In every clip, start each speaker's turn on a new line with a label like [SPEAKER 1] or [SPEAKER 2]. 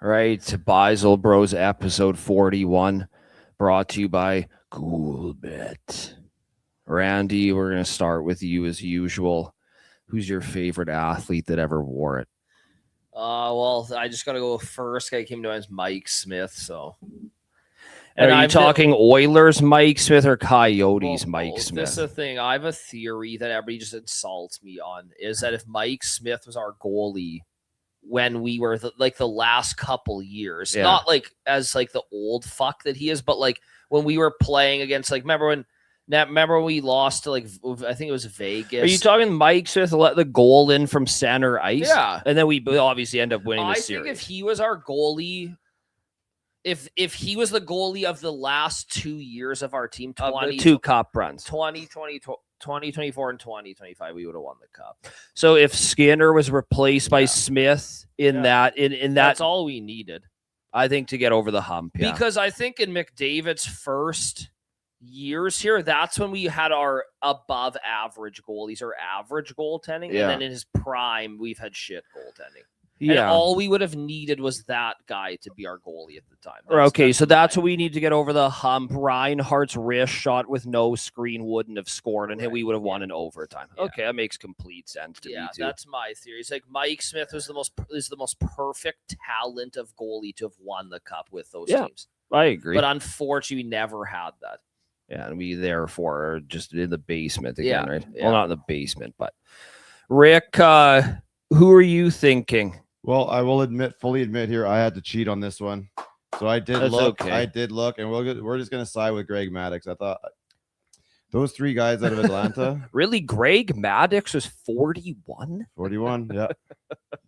[SPEAKER 1] right, Beisel Bros episode 41, brought to you by Coolbet. Randy, we're going to start with you as usual. Who's your favorite athlete that ever wore it?
[SPEAKER 2] Well, I just got to go first. Guy came to mind is Mike Smith. So,
[SPEAKER 1] and are you talking Oilers Mike Smith or Coyotes Mike
[SPEAKER 2] both.
[SPEAKER 1] Smith?
[SPEAKER 2] This is the thing. I have a theory that everybody just insults me on, is that if Mike Smith was our goalie when we were the last couple years, not like as like the old fuck that he is, but like when we were playing against, like, remember when we lost to, like, I think it was Vegas.
[SPEAKER 1] Are you talking Mike Smith let the goal in from center ice?
[SPEAKER 2] Yeah.
[SPEAKER 1] And then we obviously end up winning the series.
[SPEAKER 2] I think if he was our goalie, if he was the goalie of the last 2 years of our team,
[SPEAKER 1] 2 cup runs,
[SPEAKER 2] 2024 and 2025, we would have won the cup.
[SPEAKER 1] So if Skinner was replaced by Smith in
[SPEAKER 2] that's all we needed,
[SPEAKER 1] I think, to get over the hump. Yeah.
[SPEAKER 2] Because I think in McDavid's first years here, that's when we had our above average goalies or average goaltending. And then in his prime, we've had shit goaltending. Yeah. And all we would have needed was that guy to be our goalie at the time.
[SPEAKER 1] That's what we need to get over the hump. Reinhardt's wrist shot with no screen wouldn't have scored, and we would have won in overtime. Yeah. Okay, that makes complete sense to me too.
[SPEAKER 2] That's my theory. It's like Mike Smith is the most perfect talent of goalie to have won the cup with those teams.
[SPEAKER 1] I agree.
[SPEAKER 2] But unfortunately, we never had that.
[SPEAKER 1] Yeah, and we therefore are just in the basement again, right?
[SPEAKER 2] Yeah.
[SPEAKER 1] Well, not in the basement, but Rick, who are you thinking?
[SPEAKER 3] Well, I will fully admit here, I had to cheat on this one. So I did look. Okay. I did look, and we're just going to side with Greg Maddux. I thought those 3 guys out of Atlanta.
[SPEAKER 1] Really? Greg Maddux was 41?
[SPEAKER 3] 41, yeah.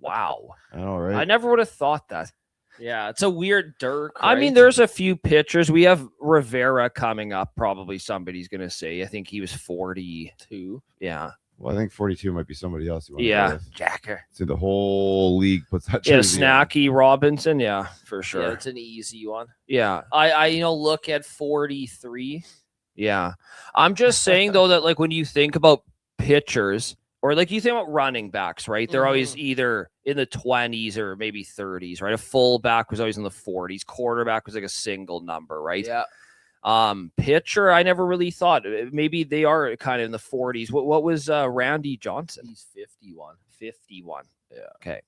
[SPEAKER 1] Wow.
[SPEAKER 3] I know, right?
[SPEAKER 1] I never would have thought that.
[SPEAKER 2] Yeah, it's a weird Dirk. Right?
[SPEAKER 1] I mean, there's a few pitchers. We have Rivera coming up. Probably somebody's going to say. I think he was 42. Yeah.
[SPEAKER 3] Well, I think 42 might be somebody else.
[SPEAKER 1] Jacker.
[SPEAKER 3] So the whole league puts that jersey
[SPEAKER 1] Snacky on. Robinson. Yeah, for sure.
[SPEAKER 2] Yeah, it's an easy one.
[SPEAKER 1] Yeah.
[SPEAKER 2] I look at 43.
[SPEAKER 1] Yeah. I'm just saying, though, that like when you think about pitchers, or like you think about running backs, right? They're always either in the 20s or maybe 30s, right? A fullback was always in the 40s. Quarterback was like a single number, right?
[SPEAKER 2] Yeah.
[SPEAKER 1] Pitcher, I never really thought. Maybe they are kind of in the 40s. What was Randy Johnson?
[SPEAKER 2] He's 51.
[SPEAKER 1] 51.
[SPEAKER 2] Yeah.
[SPEAKER 1] Okay.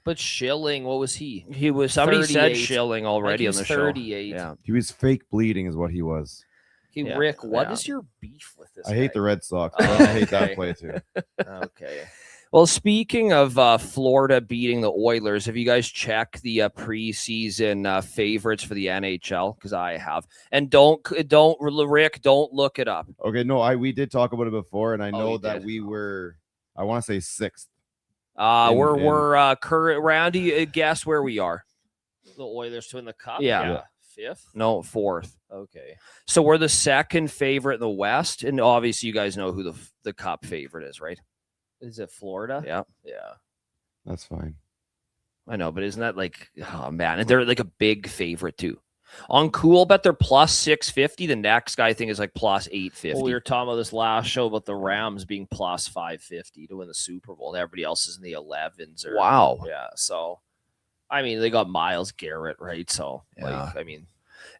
[SPEAKER 2] But Schilling, what was he?
[SPEAKER 1] He was, somebody
[SPEAKER 2] 38.
[SPEAKER 1] said Schilling already on the
[SPEAKER 2] 38.
[SPEAKER 1] show. Yeah.
[SPEAKER 3] He was fake bleeding is what he was.
[SPEAKER 2] Okay, yeah. Rick, what is your beef with this?
[SPEAKER 3] I hate the Red Sox. I hate that play too.
[SPEAKER 2] Okay.
[SPEAKER 1] Well, speaking of Florida beating the Oilers, have you guys checked the preseason favorites for the NHL? Because I have. And don't Rick, don't look it up.
[SPEAKER 3] Okay, no, we did talk about it before, and I know that we were, I want to say 6th.
[SPEAKER 1] We're current. Randy, guess where we are?
[SPEAKER 2] The Oilers to win the cup.
[SPEAKER 1] Yeah.
[SPEAKER 2] 5th?
[SPEAKER 1] No, 4th.
[SPEAKER 2] Okay.
[SPEAKER 1] So we're the second favorite in the West, and obviously you guys know who the cup favorite is, right?
[SPEAKER 2] Is it Florida?
[SPEAKER 1] Yeah.
[SPEAKER 2] Yeah.
[SPEAKER 3] That's fine.
[SPEAKER 1] I know, but isn't that like, oh man, and they're like a big favorite too. On Cool Bet, they're plus 650. The next guy I think is like plus 850.
[SPEAKER 2] Well, we were talking about this last show about the Rams being plus 550 to win the Super Bowl. Everybody else is in the 11s.
[SPEAKER 1] Wow.
[SPEAKER 2] Yeah. So, I mean, they got Myles Garrett, right? So,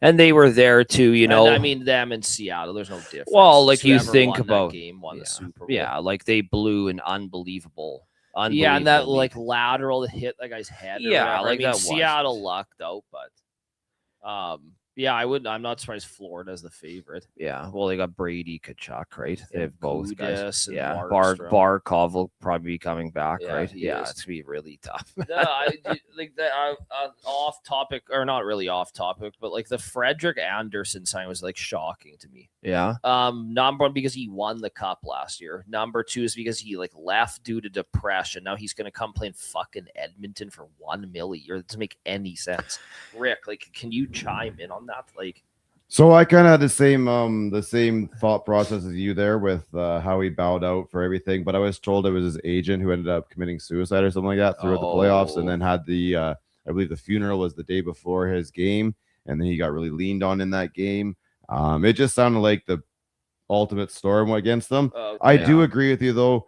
[SPEAKER 1] and they were there too, you know.
[SPEAKER 2] And, I mean, them in Seattle, there's no difference.
[SPEAKER 1] Well, like you think about
[SPEAKER 2] that game, won the Super Bowl.
[SPEAKER 1] Yeah, like they blew an unbelievable.
[SPEAKER 2] Yeah, and that like lateral that hit that guy's head.
[SPEAKER 1] Yeah, like
[SPEAKER 2] I mean,
[SPEAKER 1] that
[SPEAKER 2] Seattle lucked out, but yeah, I'm not surprised Florida's the favorite.
[SPEAKER 1] Yeah, well, they got Brady, Kachuk, right? They have both guys.
[SPEAKER 2] Yeah,
[SPEAKER 1] Barkov will probably be coming back, right? Yeah, it's gonna be really tough.
[SPEAKER 2] Off topic, or not really off topic, but like the Frederick Anderson sign was like shocking to me.
[SPEAKER 1] Yeah.
[SPEAKER 2] Number one, because he won the cup last year. Number two is because he like left due to depression. Now he's gonna come play in fucking Edmonton for $1 million a year. That doesn't make any sense. Rick, like, can you chime in on that? Like,
[SPEAKER 3] so I kind of had the same thought process as you there with how he bowed out for everything, but I was told it was his agent who ended up committing suicide or something like that throughout the playoffs, and then had the I believe the funeral was the day before his game, and then he got really leaned on in that game. It just sounded like the ultimate storm against them. I do agree with you though.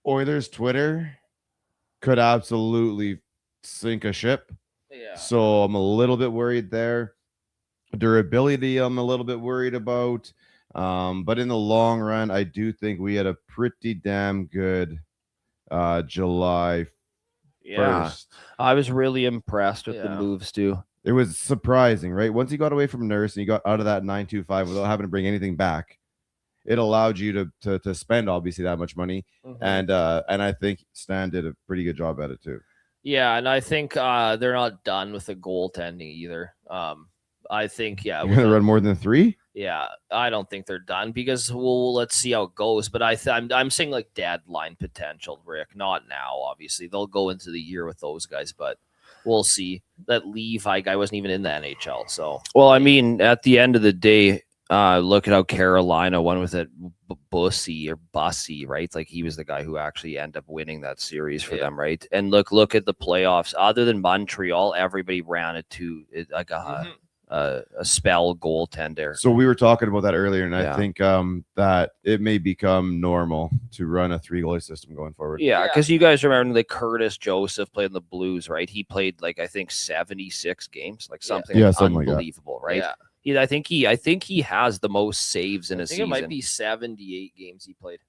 [SPEAKER 3] Oilers Twitter could absolutely sink a ship.
[SPEAKER 2] Yeah.
[SPEAKER 3] So I'm a little bit worried there. Durability, I'm a little bit worried about. But in the long run, I do think we had a pretty damn good July 1st.
[SPEAKER 1] I was really impressed with the moves too.
[SPEAKER 3] It was surprising, right? Once you got away from Nurse and you got out of that 925 without having to bring anything back, it allowed you to spend obviously that much money. And I think Stan did a pretty good job at it too.
[SPEAKER 2] Yeah, and I think they're not done with the goaltending either. I think
[SPEAKER 3] You're gonna run more than 3.
[SPEAKER 2] Yeah, I don't think they're done because let's see how it goes. But I'm saying like deadline potential, Rick. Not now, obviously. They'll go into the year with those guys, but we'll see. That Levi guy wasn't even in the NHL. So,
[SPEAKER 1] well, I mean, at the end of the day, look at how Carolina won with it, Bussy, right? Like he was the guy who actually ended up winning that series for them, right? And look at the playoffs. Other than Montreal, everybody ran it to like a spell goaltender.
[SPEAKER 3] So we were talking about that earlier, and I think that it may become normal to run a 3-goalie system going forward.
[SPEAKER 1] Yeah, because you guys remember that Curtis Joseph played in the Blues, right? He played like I think 76 games, like something unbelievable, right? Yeah. I think he has the most saves in a season.
[SPEAKER 2] It might be 78 games he played.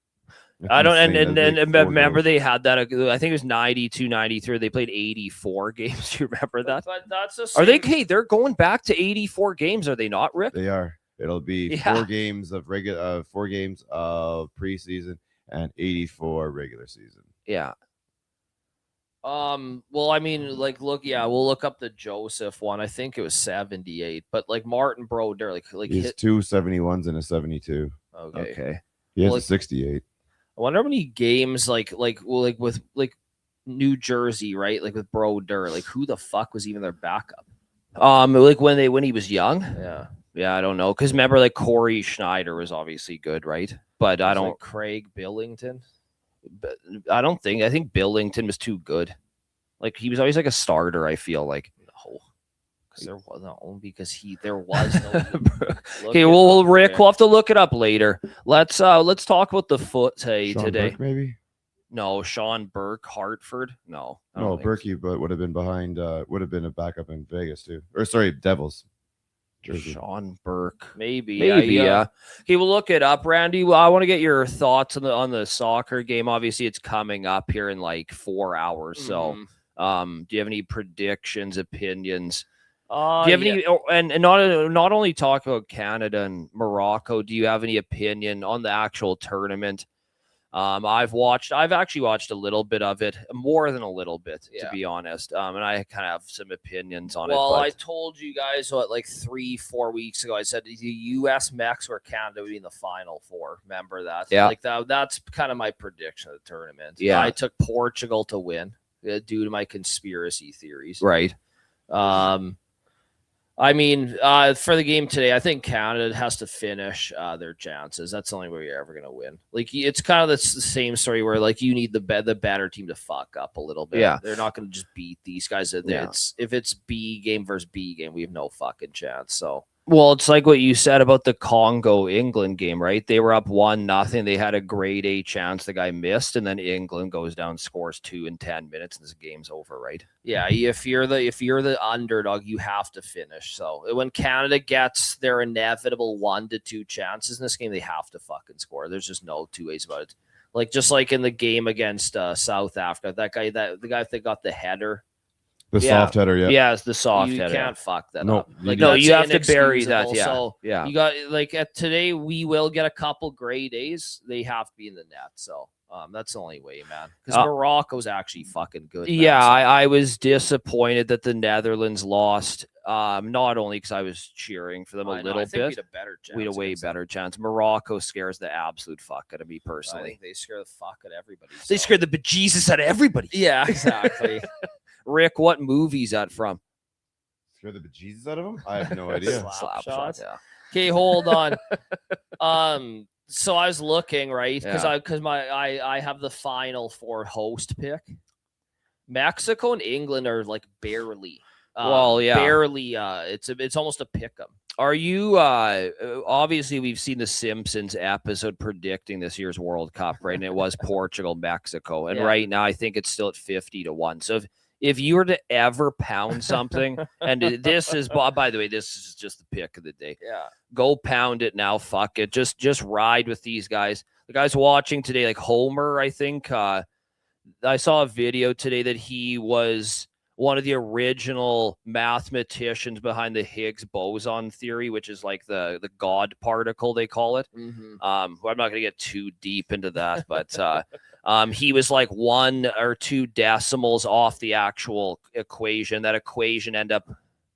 [SPEAKER 1] I don't and remember they had that. I think it was 92, 93. They played 84 games. Do you remember that?
[SPEAKER 2] But that's the
[SPEAKER 1] same. Are they? Hey, they're going back to 84 games. Are they not, Rick?
[SPEAKER 3] They are. It'll be 4 games of 4 games of preseason and 84 regular season.
[SPEAKER 1] Yeah.
[SPEAKER 2] Well, I mean, like, we'll look up the Joseph one. I think it was 78, but like Martin Brodeur, like
[SPEAKER 3] he's 2 71s and a 72.
[SPEAKER 2] Okay.
[SPEAKER 3] He has a 68.
[SPEAKER 2] I wonder how many games like with New Jersey, right? Like with Brodeur, like who the fuck was even their backup?
[SPEAKER 1] Like when he was young.
[SPEAKER 2] Yeah,
[SPEAKER 1] I don't know. Because remember, like Corey Schneider was obviously good, right? But I don't.
[SPEAKER 2] Like Craig Billington.
[SPEAKER 1] But I think Billington was too good. Like he was always like a starter. I feel like
[SPEAKER 2] no, because there was no there was no.
[SPEAKER 1] Okay, well, Rick, we'll have to look it up later. Let's talk about the foot today.
[SPEAKER 3] Burke, maybe.
[SPEAKER 1] No, Sean Burke, Hartford. No,
[SPEAKER 3] Berkey, but would have been behind. Would have been a backup in Vegas too. Or sorry, Devils.
[SPEAKER 1] Jersey. Sean Burke,
[SPEAKER 2] maybe.
[SPEAKER 1] Yeah. Okay, we'll look it up, Randy. Well, I want to get your thoughts on the soccer game. Obviously, it's coming up here in like 4 hours. So, do you have any predictions, opinions? Do you have any? And not only talk about Canada and Morocco. Do you have any opinion on the actual tournament? I've actually watched a little bit of it, more than a little bit, to be honest. And I kind of have some opinions on it.
[SPEAKER 2] Well, I told you guys like 3-4 weeks ago, I said the U.S., Mexico, or Canada would be in the Final Four. Remember that?
[SPEAKER 1] Yeah.
[SPEAKER 2] Like that's kind of my prediction of the tournament.
[SPEAKER 1] Yeah.
[SPEAKER 2] I took Portugal to win due to my conspiracy theories.
[SPEAKER 1] Right.
[SPEAKER 2] I mean, for the game today, I think Canada has to finish their chances. That's the only way you're ever going to win. Like, it's kind of the same story where, like, you need the better team to fuck up a little bit.
[SPEAKER 1] Yeah.
[SPEAKER 2] They're not going to just beat these guys. If it's B game versus B game, we have no fucking chance. So,
[SPEAKER 1] well, it's like what you said about the Congo-England game, right? They were up 1-0. They had a grade A chance. The guy missed, and then England goes down, scores 2 in 10 minutes, and this game's over, right?
[SPEAKER 2] Yeah, if you're the underdog, you have to finish. So when Canada gets their inevitable 1 to 2 chances in this game, they have to fucking score. There's just no 2 ways about it. Like just like in the game against South Africa, the guy that got the header.
[SPEAKER 3] The soft header,
[SPEAKER 1] yeah, it's the soft header.
[SPEAKER 2] You can't fuck that
[SPEAKER 3] up.
[SPEAKER 2] Like,
[SPEAKER 1] no, you have to bury that. Yeah,
[SPEAKER 2] so
[SPEAKER 1] yeah.
[SPEAKER 2] You got like today we will get a couple grade A's. They have to be in the net. So that's the only way, man. Because Morocco's actually fucking good.
[SPEAKER 1] Yeah, so. I was disappointed that the Netherlands lost. Not only because I was cheering for them a little bit, we had a way better chance. Morocco scares the absolute fuck out of me personally.
[SPEAKER 2] They scare the fuck out of everybody.
[SPEAKER 1] They scare the bejesus out of everybody.
[SPEAKER 2] Yeah, exactly.
[SPEAKER 1] Rick, what movie's that from?
[SPEAKER 3] Scare the bejesus out of him? I have no idea.
[SPEAKER 2] Slapshot. Yeah. Okay, hold on. So I was looking, right? Because I have the Final Four host pick. Mexico and England are like barely. Barely. It's almost a pick 'em.
[SPEAKER 1] Are you obviously we've seen the Simpsons episode predicting this year's World Cup, right? And it was Portugal, Mexico. And right now I think it's still at 50-1. So if you were to ever pound something, and this is, by the way, this is just the pick of the day.
[SPEAKER 2] Yeah.
[SPEAKER 1] Go pound it now. Fuck it. Just ride with these guys. The guys watching today, like Homer, I think. I saw a video today that he was one of the original mathematicians behind the Higgs boson theory, which is like the God particle, they call it.
[SPEAKER 2] Mm-hmm.
[SPEAKER 1] I'm not going to get too deep into that, but he was like 1 or 2 decimals off the actual equation. That equation ended up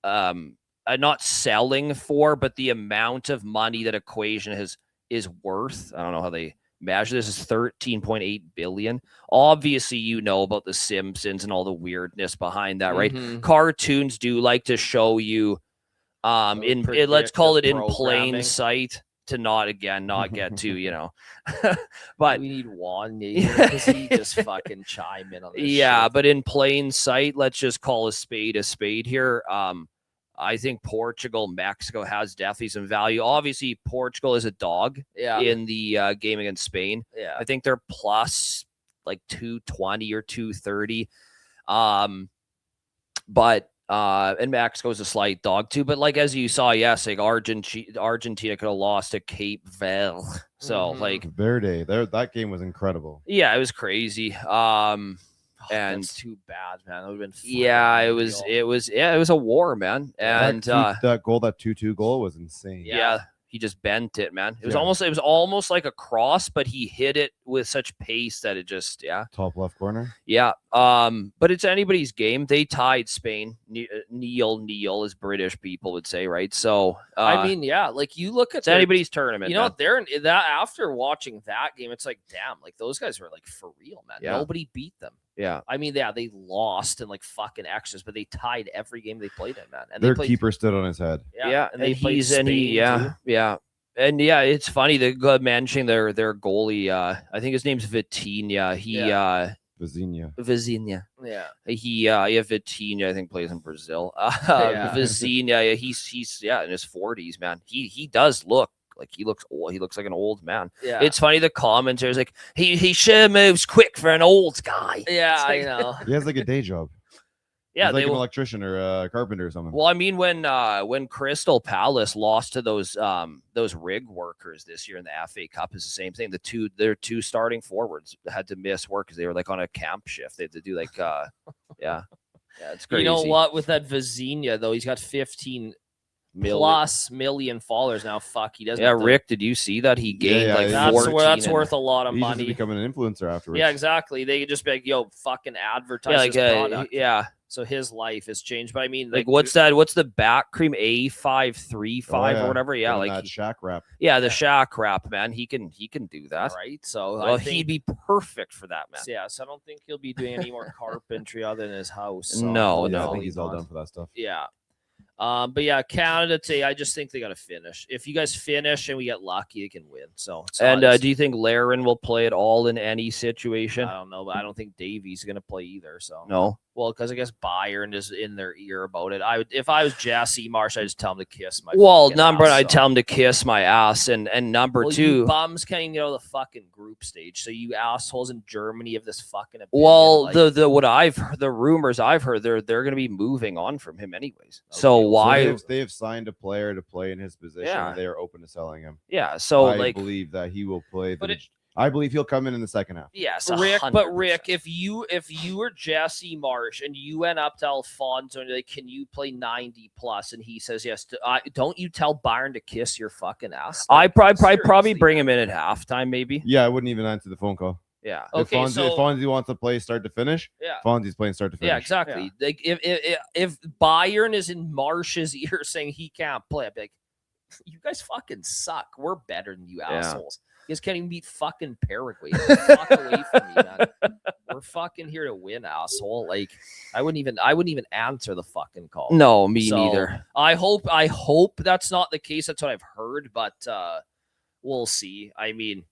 [SPEAKER 1] not selling for, but the amount of money that equation is worth. I don't know how they measure this, is 13.8 billion. Obviously, you know about the Simpsons and all the weirdness behind that, right?
[SPEAKER 2] Mm-hmm.
[SPEAKER 1] Cartoons do like to show you let's call it in plain sight, to not get too, but
[SPEAKER 2] we need Juan because he just fucking chime in on this shit.
[SPEAKER 1] But in plain sight, let's just call a spade here. I think Portugal, Mexico has definitely some value. Obviously, Portugal is a dog in the game against Spain.
[SPEAKER 2] Yeah.
[SPEAKER 1] I think they're plus like 220 or 230. But and Mexico is a slight dog too. But like as you saw, yes, like Argentina could have lost to Cape Verde. So like
[SPEAKER 3] Verde, that game was incredible.
[SPEAKER 1] Yeah, it was crazy. And
[SPEAKER 2] that's too bad, man. That would have been
[SPEAKER 1] it was a war, man. And
[SPEAKER 3] that 2-2 goal was insane.
[SPEAKER 1] Yeah, he just bent it, man. It was almost like a cross, but he hit it with such pace that it just
[SPEAKER 3] top left corner.
[SPEAKER 1] Yeah. But it's anybody's game. They tied Spain. Neil, as British people would say, right? So
[SPEAKER 2] I mean, like you look at
[SPEAKER 1] it's anybody's tournament.
[SPEAKER 2] You know, they're in that after watching that game, it's like, damn, like those guys were like for real, man.
[SPEAKER 1] Yeah.
[SPEAKER 2] Nobody beat them.
[SPEAKER 1] Yeah.
[SPEAKER 2] I mean, they lost in like fucking extras, but they tied every game they played in, man. And
[SPEAKER 3] their keeper stood on his head.
[SPEAKER 1] Yeah.
[SPEAKER 2] And they played Spain too.
[SPEAKER 1] And it's funny that mentioning their goalie. I think his name's Vitinha. Vizinha.
[SPEAKER 2] Yeah.
[SPEAKER 1] Vitinha, I think, plays in Brazil. Vizinha, he's in his 40s, man. He does look like he looks old. He looks like an old man.
[SPEAKER 2] Yeah.
[SPEAKER 1] It's funny, the commenters like he sure moves quick for an old guy.
[SPEAKER 2] Yeah,
[SPEAKER 1] like,
[SPEAKER 2] I know.
[SPEAKER 3] He has like a day job.
[SPEAKER 1] Yeah,
[SPEAKER 3] he's like an electrician or a carpenter or something.
[SPEAKER 1] Well, I mean, when Crystal Palace lost to those rig workers this year in the FA Cup, is the same thing. Their two starting forwards had to miss work because they were like on a camp shift. They had to do like it's crazy.
[SPEAKER 2] You know what? With that Vizinha though, he's got 15 plus million followers now. Fuck, he doesn't.
[SPEAKER 1] Yeah, Rick, did you see that he gained
[SPEAKER 2] that's worth a lot of
[SPEAKER 3] he's
[SPEAKER 2] money.
[SPEAKER 3] Just becoming an influencer afterwards.
[SPEAKER 2] Yeah, exactly. They could just be like, yo, fucking advertise his product.
[SPEAKER 1] Yeah.
[SPEAKER 2] So his life has changed. But I mean,
[SPEAKER 1] like what's that? What's the back cream A535 or whatever? Yeah, like
[SPEAKER 3] that Shaq rap.
[SPEAKER 1] Yeah, the Shaq rap, man. He can do that,
[SPEAKER 2] right? So
[SPEAKER 1] well, he'd be perfect for that, man.
[SPEAKER 2] Yeah, so I don't think he'll be doing any more carpentry other than his house. So
[SPEAKER 1] no,
[SPEAKER 3] I think he's all done for that stuff.
[SPEAKER 2] Yeah. But yeah, Canada today, I just think they got to finish. If you guys finish and we get lucky, they can win. So,
[SPEAKER 1] do you think Larin will play at all in any situation?
[SPEAKER 2] I don't know, but I don't think Davies going to play either. So
[SPEAKER 1] no.
[SPEAKER 2] Well, because I guess Bayern is in their ear about it. If I was Jesse Marsh, I'd just tell him to kiss my.
[SPEAKER 1] Well, number one, I'd tell him to kiss my ass, and number two,
[SPEAKER 2] you bums can't even get out of the fucking group stage. So you assholes in Germany have this fucking opinion.
[SPEAKER 1] Well, the rumors I've heard, they're going to be moving on from him anyways. Okay. So why
[SPEAKER 3] they have signed a player to play in his position?
[SPEAKER 1] Yeah.
[SPEAKER 3] And they are open to selling him.
[SPEAKER 1] Yeah, so
[SPEAKER 3] I believe that he will play. I believe he'll come in the second half.
[SPEAKER 1] Yes,
[SPEAKER 2] Rick. But Rick, if you were Jesse Marsh and you went up to Alfonso and you're like, "Can you play 90 plus?" and he says yes, don't you tell Bayern to kiss your fucking ass?
[SPEAKER 1] I probably bring him in at halftime, maybe.
[SPEAKER 3] Yeah, I wouldn't even answer the phone call.
[SPEAKER 1] Yeah.
[SPEAKER 2] Okay.
[SPEAKER 3] If Fonzie wants to play start to finish, Fonzie's playing start to finish.
[SPEAKER 2] Yeah, exactly. Yeah. Like if Bayern is in Marsh's ear saying he can't play, I'd be like, you guys fucking suck. We're better than you assholes. You guys can't even beat fucking Paraguay. Get the fuck away from me, man. We're fucking here to win, asshole. Like, I wouldn't even answer the fucking call.
[SPEAKER 1] No, me neither.
[SPEAKER 2] I hope that's not the case. That's what I've heard, but we'll see. I mean,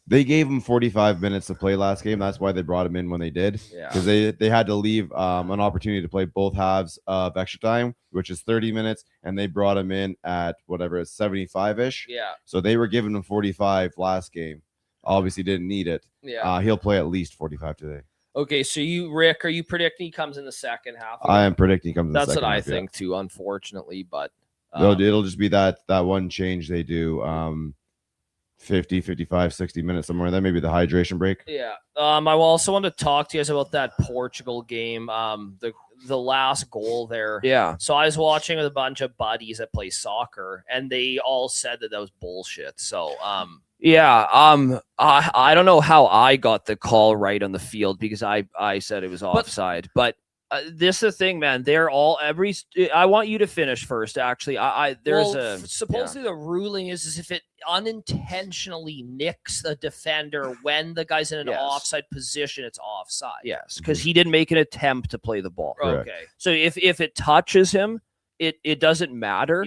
[SPEAKER 3] they gave him 45 minutes to play last game. That's why they brought him in when they did.
[SPEAKER 2] Yeah,
[SPEAKER 3] because they had to leave an opportunity to play both halves of extra time, which is 30 minutes, and they brought him in at whatever it's 75-ish.
[SPEAKER 2] Yeah,
[SPEAKER 3] so they were giving him 45 last game. Obviously didn't need it.
[SPEAKER 2] Yeah,
[SPEAKER 3] he'll play at least 45 today.
[SPEAKER 2] Okay, so Rick, are you predicting he comes in the second half?
[SPEAKER 3] I am predicting he comes in the
[SPEAKER 2] That's
[SPEAKER 3] second
[SPEAKER 2] what I
[SPEAKER 3] half,
[SPEAKER 2] think too, unfortunately. But
[SPEAKER 3] it'll just be that one change they do. 50, 55, 60 minutes somewhere in there, maybe the hydration break.
[SPEAKER 2] Yeah. I also want to talk to you guys about that Portugal game. The last goal there.
[SPEAKER 1] Yeah.
[SPEAKER 2] So I was watching with a bunch of buddies that play soccer, and they all said that was bullshit. So
[SPEAKER 1] yeah. I don't know how I got the call right on the field because I said it was offside, but this is the thing, man. They're all I want you to finish first. Actually,
[SPEAKER 2] supposedly the ruling is if it unintentionally nicks the defender when the guy's in an offside position, it's offside.
[SPEAKER 1] Yes, because he didn't make an attempt to play the ball.
[SPEAKER 3] Correct.
[SPEAKER 2] Okay.
[SPEAKER 1] So if it touches him, it doesn't matter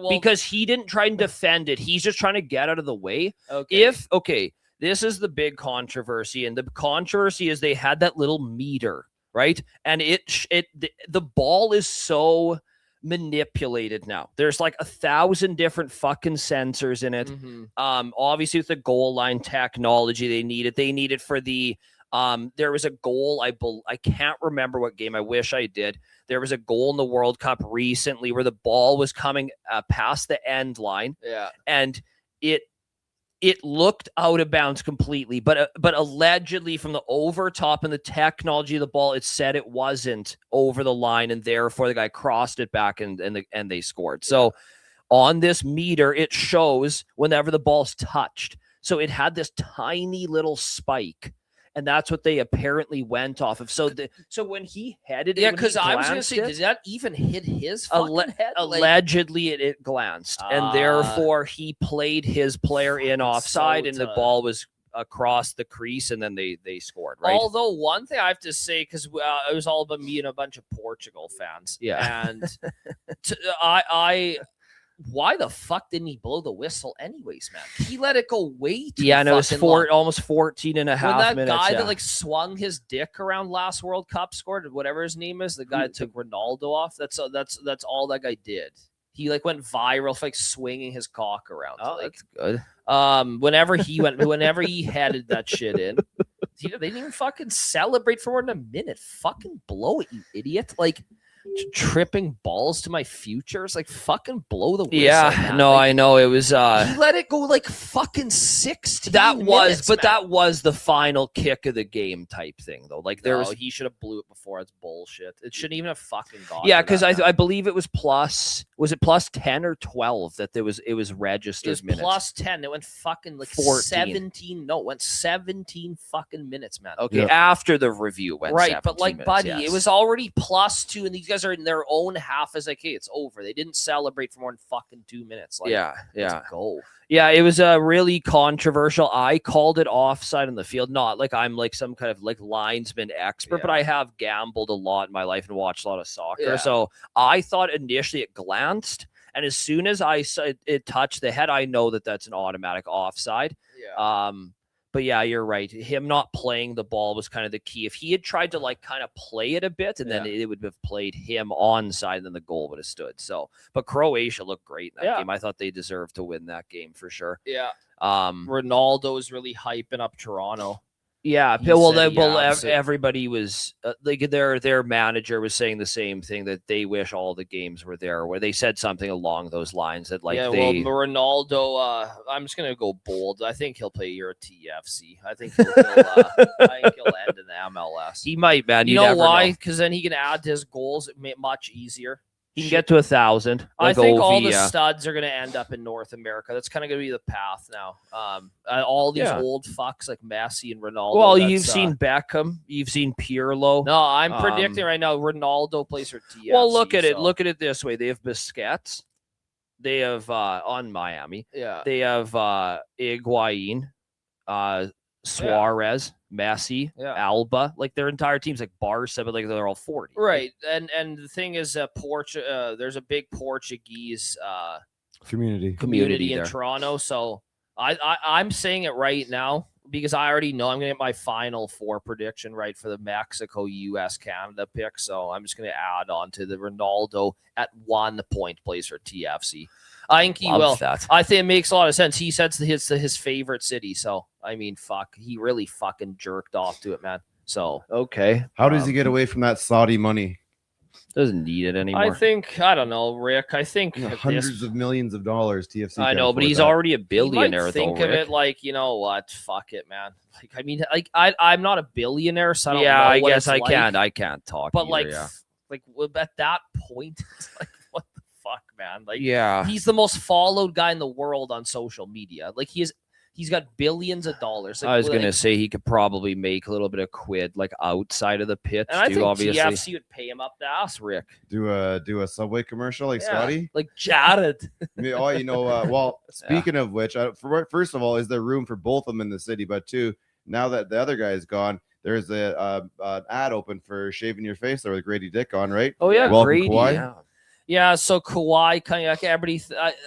[SPEAKER 1] because he didn't try and defend it. He's just trying to get out of the way.
[SPEAKER 2] Okay.
[SPEAKER 1] This is the big controversy, and the controversy is they had that little meter. Right. And the ball is so manipulated now. There's like 1,000 different fucking sensors in it.
[SPEAKER 2] Mm-hmm.
[SPEAKER 1] Obviously with the goal line technology, they need it for the, there was a goal. I can't remember what game. I wish I did. There was a goal in the World Cup recently where the ball was coming past the end line.
[SPEAKER 2] Yeah.
[SPEAKER 1] And it looked out of bounds completely, but allegedly from the over top and the technology of the ball, it said it wasn't over the line, and therefore the guy crossed it back and they scored. So on this meter, it shows whenever the ball's touched. So it had this tiny little spike, and that's what they apparently went off of. So when he headed,
[SPEAKER 2] because I was going to say, did that even hit his fucking head?
[SPEAKER 1] Allegedly, it glanced, and therefore he played his player in offside, and the ball was across the crease, and then they scored. Right.
[SPEAKER 2] Although one thing I have to say, because it was all about me and a bunch of Portugal fans,
[SPEAKER 1] and
[SPEAKER 2] why the fuck didn't he blow the whistle anyways, man? He let it go way too
[SPEAKER 1] and it was almost 14 and a half minutes.
[SPEAKER 2] When that guy that swung his dick around last World Cup scored, whatever his name is, the guy that took Ronaldo off, that's all that guy did. He went viral for swinging his cock around.
[SPEAKER 1] Oh, that's good.
[SPEAKER 2] Whenever he headed that shit in, they didn't even fucking celebrate for more than a minute. Fucking blow it, you idiot. Tripping balls to my futures, fucking blow the whistle.
[SPEAKER 1] Yeah,
[SPEAKER 2] man.
[SPEAKER 1] no, I know it was.
[SPEAKER 2] He let it go fucking 16.
[SPEAKER 1] That
[SPEAKER 2] minutes,
[SPEAKER 1] was the final kick of the game type thing though.
[SPEAKER 2] He should have blew it before. It's bullshit. It shouldn't even have fucking gone.
[SPEAKER 1] Yeah, because I believe it was plus. Was it plus 10 or 12 that it was registered?
[SPEAKER 2] It was
[SPEAKER 1] minutes.
[SPEAKER 2] plus 10. It went fucking
[SPEAKER 1] 14.
[SPEAKER 2] 17. No, it went 17 fucking minutes, man.
[SPEAKER 1] Okay, after the review went
[SPEAKER 2] right, but
[SPEAKER 1] minutes,
[SPEAKER 2] buddy,
[SPEAKER 1] yes.
[SPEAKER 2] It was already plus 2, and these guys are in their own half as hey, it's over. They didn't celebrate for more than fucking 2 minutes. Let's go.
[SPEAKER 1] Yeah, it was really controversial. I called it offside on the field. Not I'm some kind of linesman expert, but I have gambled a lot in my life and watched a lot of soccer.
[SPEAKER 2] Yeah.
[SPEAKER 1] So I thought initially it glanced, and as soon as I saw it touched the head, I know that's an automatic offside.
[SPEAKER 2] Yeah.
[SPEAKER 1] But yeah, you're right. Him not playing the ball was kind of the key. If he had tried to kind of play it a bit, and then it would have played him onside, and then the goal would have stood. So, but Croatia looked great in that game. I thought they deserved to win that game for sure.
[SPEAKER 2] Yeah. Ronaldo is really hyping up Toronto.
[SPEAKER 1] Yeah, everybody was their manager was saying the same thing, that they wish all the games were there, where they said something along those lines that
[SPEAKER 2] Ronaldo. I'm just gonna go bold. I think he'll play your TFC. I think he'll end in the MLS.
[SPEAKER 1] He might, man.
[SPEAKER 2] You know why? Because then he can add to his goals much easier.
[SPEAKER 1] He can get to 1,000.
[SPEAKER 2] I think all the studs are going to end up in North America. That's kind of going to be the path now. All these old fucks like Messi and Ronaldo.
[SPEAKER 1] Well, you've seen Beckham. You've seen Pirlo.
[SPEAKER 2] No, I'm predicting right now Ronaldo plays for TFC.
[SPEAKER 1] Well, look at it. Look at it this way. They have Busquets. They have on Miami.
[SPEAKER 2] Yeah.
[SPEAKER 1] They have Higuain, Suarez, Messi, Alba. Their entire team's Barca, but they're all 40.
[SPEAKER 2] Right. And the thing is, there's a big Portuguese community in Toronto. So I'm saying it right now because I already know I'm going to get my final 4 prediction right for the Mexico, US, Canada pick. So I'm just going to add on to the Ronaldo at 1 point plays for TFC. I think he will.
[SPEAKER 1] That.
[SPEAKER 2] I think it makes a lot of sense. He said it's his favorite city. So, I mean, fuck. He really fucking jerked off to it, man. So
[SPEAKER 1] Okay.
[SPEAKER 3] How does he get away from that Saudi money?
[SPEAKER 1] Doesn't need it anymore.
[SPEAKER 2] I think, I don't know, Rick. I think
[SPEAKER 3] Hundreds of millions of dollars. TFC.
[SPEAKER 1] I
[SPEAKER 3] can't
[SPEAKER 1] know, but
[SPEAKER 3] afford
[SPEAKER 1] he's
[SPEAKER 3] that.
[SPEAKER 1] already a
[SPEAKER 2] You
[SPEAKER 1] billionaire,
[SPEAKER 2] might think
[SPEAKER 1] though,
[SPEAKER 2] of
[SPEAKER 1] Rick.
[SPEAKER 2] it like, you know what? Fuck it, man. Like, I mean, like I'm not a billionaire, so I don't know
[SPEAKER 1] I
[SPEAKER 2] what
[SPEAKER 1] guess
[SPEAKER 2] it's
[SPEAKER 1] I
[SPEAKER 2] like,
[SPEAKER 1] can't. I can't talk.
[SPEAKER 2] But
[SPEAKER 1] either,
[SPEAKER 2] like at that point, it's like, what the fuck, man? Like,
[SPEAKER 1] yeah.
[SPEAKER 2] he's the most followed guy in the world on social media. Like, he's got billions of dollars. Like,
[SPEAKER 1] I was gonna say he could probably make a little bit of quid like outside of the pitch
[SPEAKER 2] and I
[SPEAKER 1] too.
[SPEAKER 2] think
[SPEAKER 1] Obviously,
[SPEAKER 2] TFC would pay him up the ass, Rick.
[SPEAKER 3] Do a Subway commercial like
[SPEAKER 2] Yeah,
[SPEAKER 3] Scotty.
[SPEAKER 2] like Jared.
[SPEAKER 3] Oh, you know. Well, speaking of which, first of all, is there room for both of them in the city? But two, now that the other guy is gone, there's an ad open for shaving your face there with Grady Dick on, right?
[SPEAKER 1] Oh yeah,
[SPEAKER 3] Welcome,
[SPEAKER 1] Grady.
[SPEAKER 3] Kawhi.
[SPEAKER 1] Yeah.
[SPEAKER 2] Yeah, so Kawhi, kind of like everybody.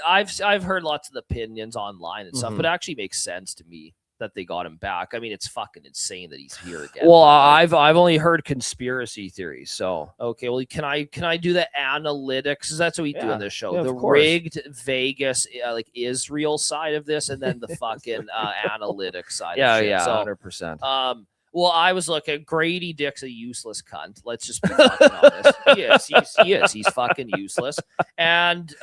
[SPEAKER 2] I've heard lots of the opinions online and stuff,
[SPEAKER 1] Mhm.
[SPEAKER 2] but it actually makes sense to me that they got him back. I mean, it's fucking insane that he's here again.
[SPEAKER 1] Well,
[SPEAKER 2] but, like,
[SPEAKER 1] I've only heard conspiracy theories. So
[SPEAKER 2] okay, well, can I do the analytics? 'Cause that's what we do
[SPEAKER 1] Yeah.
[SPEAKER 2] on this show.
[SPEAKER 1] Yeah, of
[SPEAKER 2] The
[SPEAKER 1] course.
[SPEAKER 2] rigged Vegas, like Israel side of this, and then the fucking analytics side.
[SPEAKER 1] yeah,
[SPEAKER 2] of shit.
[SPEAKER 1] yeah,
[SPEAKER 2] So
[SPEAKER 1] 100%.
[SPEAKER 2] well, I was looking. Grady Dick's a useless cunt. Let's just be fucking honest. He is. He's fucking useless. And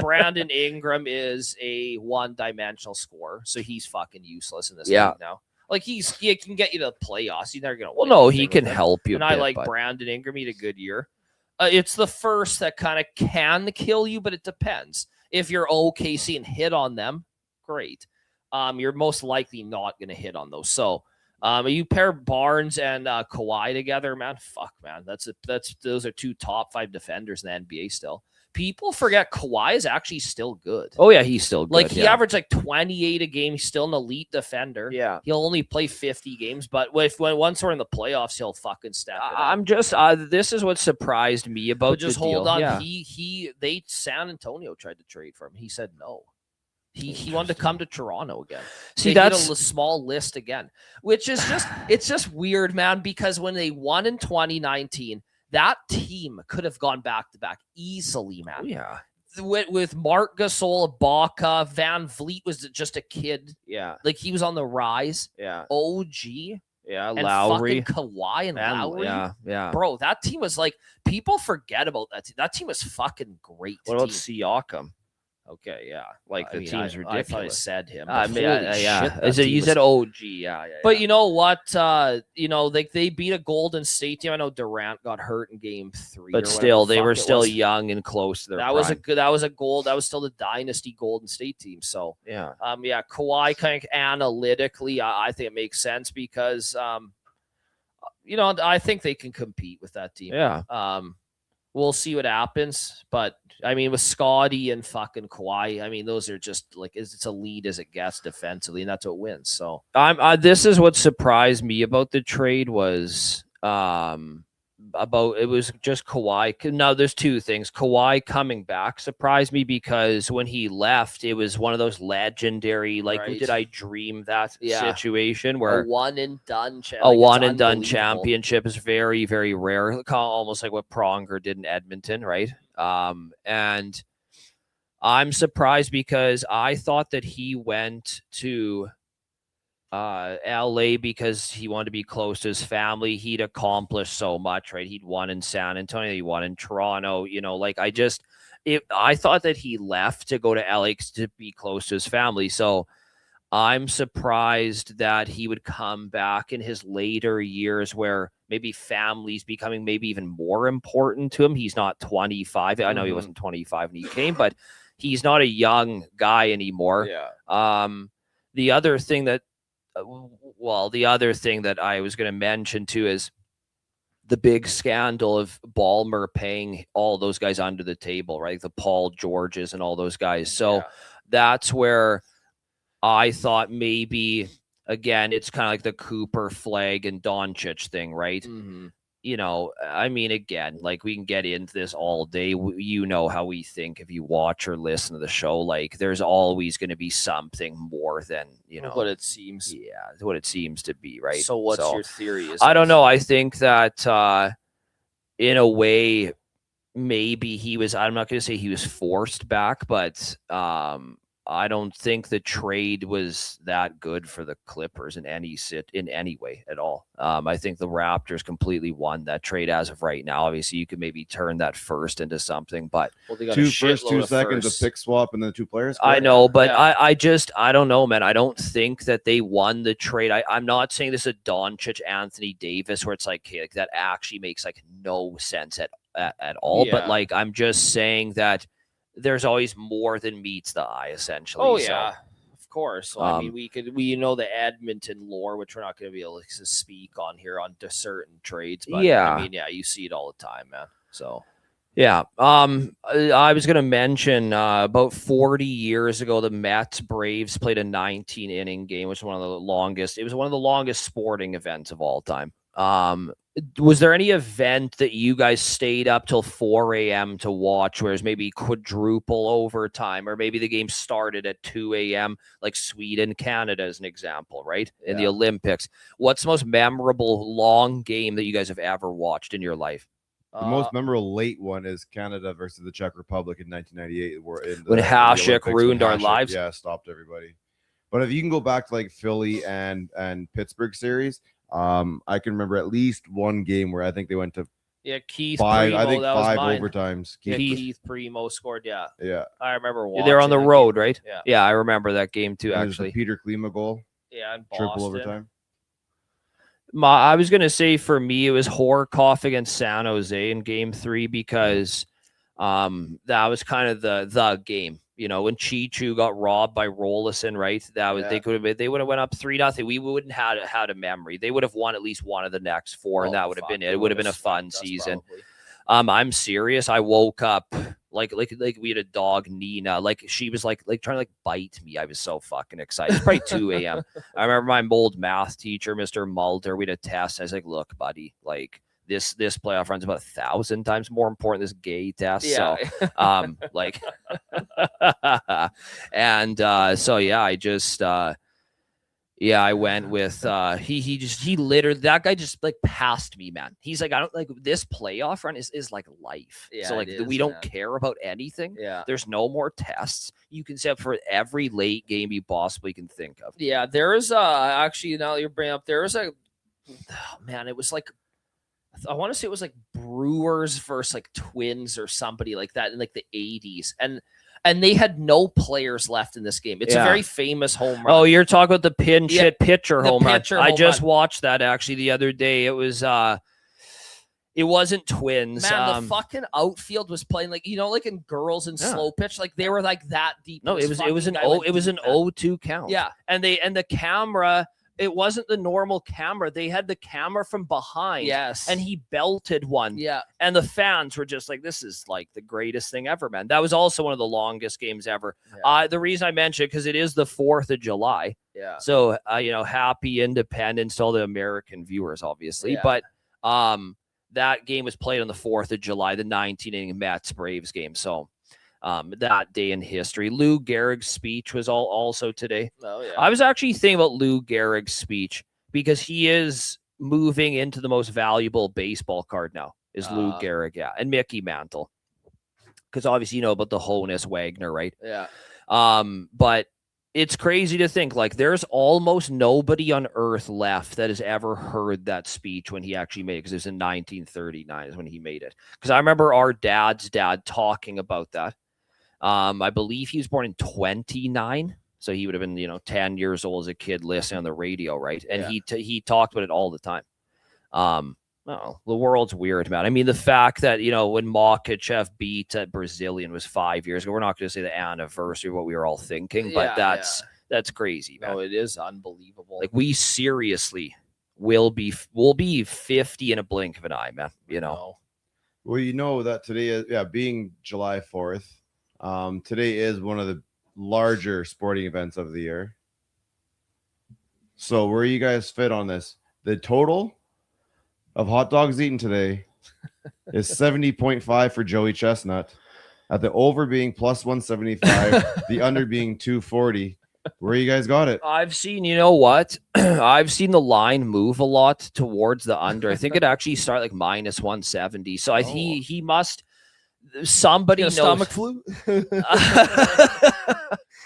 [SPEAKER 2] Brandon Ingram is a one-dimensional scorer, so he's fucking useless in this
[SPEAKER 1] Yeah.
[SPEAKER 2] league now. Like he can get you to the playoffs. He's never gonna.
[SPEAKER 1] Well,
[SPEAKER 2] win
[SPEAKER 1] no,
[SPEAKER 2] anything
[SPEAKER 1] he can
[SPEAKER 2] with him.
[SPEAKER 1] help you.
[SPEAKER 2] And
[SPEAKER 1] a
[SPEAKER 2] I
[SPEAKER 1] bit,
[SPEAKER 2] like
[SPEAKER 1] but
[SPEAKER 2] Brandon Ingram. He had a good year. It's the first that kind of can kill you, but it depends. If you're OKC and hit on them, great. You're most likely not going to hit on those. So, you pair Barnes and Kawhi together, man. Fuck, man. Those are two top 5 defenders in the NBA still. People forget Kawhi is actually still good.
[SPEAKER 1] Oh yeah, he's still good.
[SPEAKER 2] Like he
[SPEAKER 1] yeah.
[SPEAKER 2] averaged like 28 a game. He's still an elite defender.
[SPEAKER 1] Yeah.
[SPEAKER 2] He'll only play 50 games, but once we're in the playoffs, he'll fucking step it up.
[SPEAKER 1] I'm just. This is what surprised me about.
[SPEAKER 2] But just
[SPEAKER 1] the
[SPEAKER 2] hold
[SPEAKER 1] deal.
[SPEAKER 2] on.
[SPEAKER 1] Yeah.
[SPEAKER 2] They San Antonio tried to trade for him. He said no. He wanted to come to Toronto again.
[SPEAKER 1] See,
[SPEAKER 2] They did
[SPEAKER 1] that's
[SPEAKER 2] a small list again, which is just it's just weird, man. Because when they won in 2019, that team could have gone back to back easily, man.
[SPEAKER 1] Oh, yeah.
[SPEAKER 2] With Mark Gasol, Ibaka, Van Vliet was just a kid.
[SPEAKER 1] Yeah.
[SPEAKER 2] Like he was on the rise.
[SPEAKER 1] Yeah.
[SPEAKER 2] OG
[SPEAKER 1] Yeah.
[SPEAKER 2] and
[SPEAKER 1] Lowry.
[SPEAKER 2] fucking Kawhi and Lowry.
[SPEAKER 1] Yeah. Yeah.
[SPEAKER 2] Bro, that team was like people forget about that team. That team was fucking great.
[SPEAKER 1] What about
[SPEAKER 2] team.
[SPEAKER 1] Siakam?
[SPEAKER 2] Okay, yeah.
[SPEAKER 1] Like
[SPEAKER 2] I
[SPEAKER 1] the
[SPEAKER 2] mean,
[SPEAKER 1] team's
[SPEAKER 2] I
[SPEAKER 1] ridiculous.
[SPEAKER 2] thought I said him.
[SPEAKER 1] I
[SPEAKER 2] but
[SPEAKER 1] mean,
[SPEAKER 2] holy
[SPEAKER 1] yeah.
[SPEAKER 2] shit, that
[SPEAKER 1] Is it,
[SPEAKER 2] team
[SPEAKER 1] you
[SPEAKER 2] was-
[SPEAKER 1] said OG? Yeah.
[SPEAKER 2] But you know what? They beat a Golden State team. I know Durant got hurt in Game 3.
[SPEAKER 1] But
[SPEAKER 2] or
[SPEAKER 1] still,
[SPEAKER 2] whatever
[SPEAKER 1] they
[SPEAKER 2] the
[SPEAKER 1] were
[SPEAKER 2] fuck it
[SPEAKER 1] still
[SPEAKER 2] was.
[SPEAKER 1] young and close to their
[SPEAKER 2] That was a
[SPEAKER 1] prime.
[SPEAKER 2] good. That was a gold. That was still the dynasty Golden State team. So,
[SPEAKER 1] Yeah.
[SPEAKER 2] yeah, Kawhi kind of analytically, I think it makes sense because, I think they can compete with that team.
[SPEAKER 1] Yeah.
[SPEAKER 2] We'll see what happens, but I mean, with Scotty and fucking Kawhi, I mean, those are just like it's a lead as it gets defensively, and that's what wins. So
[SPEAKER 1] This is what surprised me about the trade was it was just Kawhi. Now there's two things. Kawhi coming back surprised me because when he left, it was one of those legendary, like,
[SPEAKER 2] Right.
[SPEAKER 1] did I dream that
[SPEAKER 2] Yeah.
[SPEAKER 1] situation
[SPEAKER 2] a
[SPEAKER 1] where
[SPEAKER 2] one and done,
[SPEAKER 1] a one and done championship is very, very rare, almost like what Pronger did in Edmonton, right? And I'm surprised because I thought that he went to LA because he wanted to be close to his family. He'd accomplished so much, right? He'd won in San Antonio, he won in Toronto, I thought that he left to go to LA to be close to his family. So I'm surprised that he would come back in his later years where maybe family's becoming maybe even more important to him. He's not 25. I know he wasn't 25 when he came, but he's not a young guy anymore.
[SPEAKER 2] Yeah.
[SPEAKER 1] The other thing that I was going to mention too is the big scandal of Ballmer paying all those guys under the table, right? The Paul Georges and all those guys. So that's where I thought maybe, again, it's kind of like the Cooper Flag and Doncic thing, right?
[SPEAKER 2] Mm-hmm.
[SPEAKER 1] I mean, again, like we can get into this all day. You know how we think if you watch or listen to the show, like there's always going to be something more than,
[SPEAKER 2] what it seems.
[SPEAKER 1] Yeah, what it seems to be, right?
[SPEAKER 2] So what's your theory?
[SPEAKER 1] I don't know. I think that in a way, maybe he was, I'm not going to say he was forced back, but I don't think the trade was that good for the Clippers in any way at all. I think the Raptors completely won that trade as of right now. Obviously, you could maybe turn that first into something, but
[SPEAKER 2] they got
[SPEAKER 3] 2
[SPEAKER 2] a
[SPEAKER 3] first, 2
[SPEAKER 2] shitload of
[SPEAKER 3] seconds,
[SPEAKER 2] firsts.
[SPEAKER 3] a pick swap, and then 2 players.
[SPEAKER 1] I
[SPEAKER 3] correct?
[SPEAKER 1] know, but
[SPEAKER 2] Yeah.
[SPEAKER 1] I don't know, man. I don't think that they won the trade. I'm not saying this is a Doncic, Anthony Davis, where it's like, okay, like that actually makes like no sense at all. But
[SPEAKER 2] Yeah.
[SPEAKER 1] like, I'm just saying that there's always more than meets the eye, essentially.
[SPEAKER 2] Oh,
[SPEAKER 1] So,
[SPEAKER 2] yeah. Of course. So, I mean, we know the Edmonton lore, which we're not going to be able to speak on here on certain trades. But
[SPEAKER 1] Yeah.
[SPEAKER 2] I mean, yeah, you see it all the time, man. So,
[SPEAKER 1] yeah. I was going to mention about 40 years ago, the Mets Braves played a 19-inning game, which was one of the longest. It was one of the longest sporting events of all time. Was there any event that you guys stayed up till 4 a.m. to watch, whereas maybe quadruple overtime, or maybe the game started at 2 a.m., like Sweden, Canada as an example, right? In the Olympics. What's the most memorable long game that you guys have ever watched in your life?
[SPEAKER 3] The most memorable late one is Canada versus the Czech Republic in 1998,
[SPEAKER 1] when Hasek ruined our lives.
[SPEAKER 3] Yeah, stopped everybody. But if you can go back to like Philly and Pittsburgh series, I can remember at least one game where I think they went to
[SPEAKER 2] Keith
[SPEAKER 3] 5.
[SPEAKER 2] Primo,
[SPEAKER 3] I think
[SPEAKER 2] that
[SPEAKER 3] 5
[SPEAKER 2] was mine.
[SPEAKER 3] overtimes.
[SPEAKER 2] Keith Primo scored. Yeah, I remember watching.
[SPEAKER 1] They're on the road,
[SPEAKER 2] game.
[SPEAKER 1] right?
[SPEAKER 2] Yeah,
[SPEAKER 1] I remember that game too.
[SPEAKER 3] And
[SPEAKER 1] actually,
[SPEAKER 3] Peter Klima goal.
[SPEAKER 2] Yeah, in
[SPEAKER 3] Triple
[SPEAKER 2] Boston.
[SPEAKER 3] overtime.
[SPEAKER 1] I was gonna say for me it was Horkoff against San Jose in Game 3 because that was kind of the game. You know, when Chichu got robbed by Rolison, right? That was they would have went up 3-0. We wouldn't have had a memory. They would have won at least one of the next 4, and that would have been it. It would have been a fun season. I'm serious. I woke up like we had a dog, Nina. Like she was like trying to like bite me. I was so fucking excited. It's probably 2 a.m. I remember my old math teacher, Mr. Mulder. We had a test. I was like, look, buddy, like this playoff run's about 1,000 times more important than this gay test.
[SPEAKER 2] Yeah.
[SPEAKER 1] So like and so yeah, I just I went with he literally, that guy just like passed me, man. He's like, I don't like this playoff run is like life.
[SPEAKER 2] Yeah,
[SPEAKER 1] so like we don't care about anything.
[SPEAKER 2] Yeah.
[SPEAKER 1] There's no more tests. You can set up for every late game you possibly can think of.
[SPEAKER 2] Yeah, there is actually, now that you're bringing up, there is it was like, I want to say it was like Brewers versus like Twins or somebody like that in like the 80s. And they had no players left in this game. It's a very famous home run.
[SPEAKER 1] Oh, you're talking about the pinch hit pitcher home run. I just watched that actually the other day. It was it wasn't Twins.
[SPEAKER 2] Man, the fucking outfield was playing like, you know, like in girls in slow pitch, like they were like that deep.
[SPEAKER 1] No, it was an 0-2 count.
[SPEAKER 2] Yeah.
[SPEAKER 1] And the camera, it wasn't the normal camera. They had the camera from behind.
[SPEAKER 2] Yes.
[SPEAKER 1] And he belted one.
[SPEAKER 2] Yeah.
[SPEAKER 1] And the fans were just like, this is like the greatest thing ever, man. That was also one of the longest games ever.
[SPEAKER 2] Yeah.
[SPEAKER 1] The reason I mentioned it, because it is the 4th of July.
[SPEAKER 2] Yeah.
[SPEAKER 1] So, happy Independence to all the American viewers, obviously.
[SPEAKER 2] Yeah.
[SPEAKER 1] But that game was played on the 4th of July, the 19-inning Mets Braves game. So that day in history. Lou Gehrig's speech was also today.
[SPEAKER 2] Oh, yeah.
[SPEAKER 1] I was actually thinking about Lou Gehrig's speech because he is moving into the most valuable baseball card now is Lou Gehrig, and Mickey Mantle. Because obviously you know about the Honus Wagner, right?
[SPEAKER 2] Yeah.
[SPEAKER 1] But it's crazy to think like there's almost nobody on earth left that has ever heard that speech when he actually made it, because it was in 1939 is when he made it. Because I remember our dad's dad talking about that. I believe he was born in 29, so he would have been 10 years old as a kid listening on the radio, right? And he talked about it all the time. The world's weird, man. I mean, the fact that when Makachev beat that Brazilian was 5 years ago, we're not going to say the anniversary of what we were all thinking, but that's crazy, man.
[SPEAKER 2] No, it is unbelievable.
[SPEAKER 1] Like we seriously we'll be 50 in a blink of an eye, man.
[SPEAKER 3] Well, you know that today is being July 4th. Today is one of the larger sporting events of the year. So where you guys fit on this? The total of hot dogs eaten today is 70.5 for Joey Chestnut. At the over being plus 175, the under being 240. Where you guys got it?
[SPEAKER 1] I've seen, I've seen the line move a lot towards the under. I think it actually started like minus 170. So he must. somebody knows.
[SPEAKER 2] Stomach flu.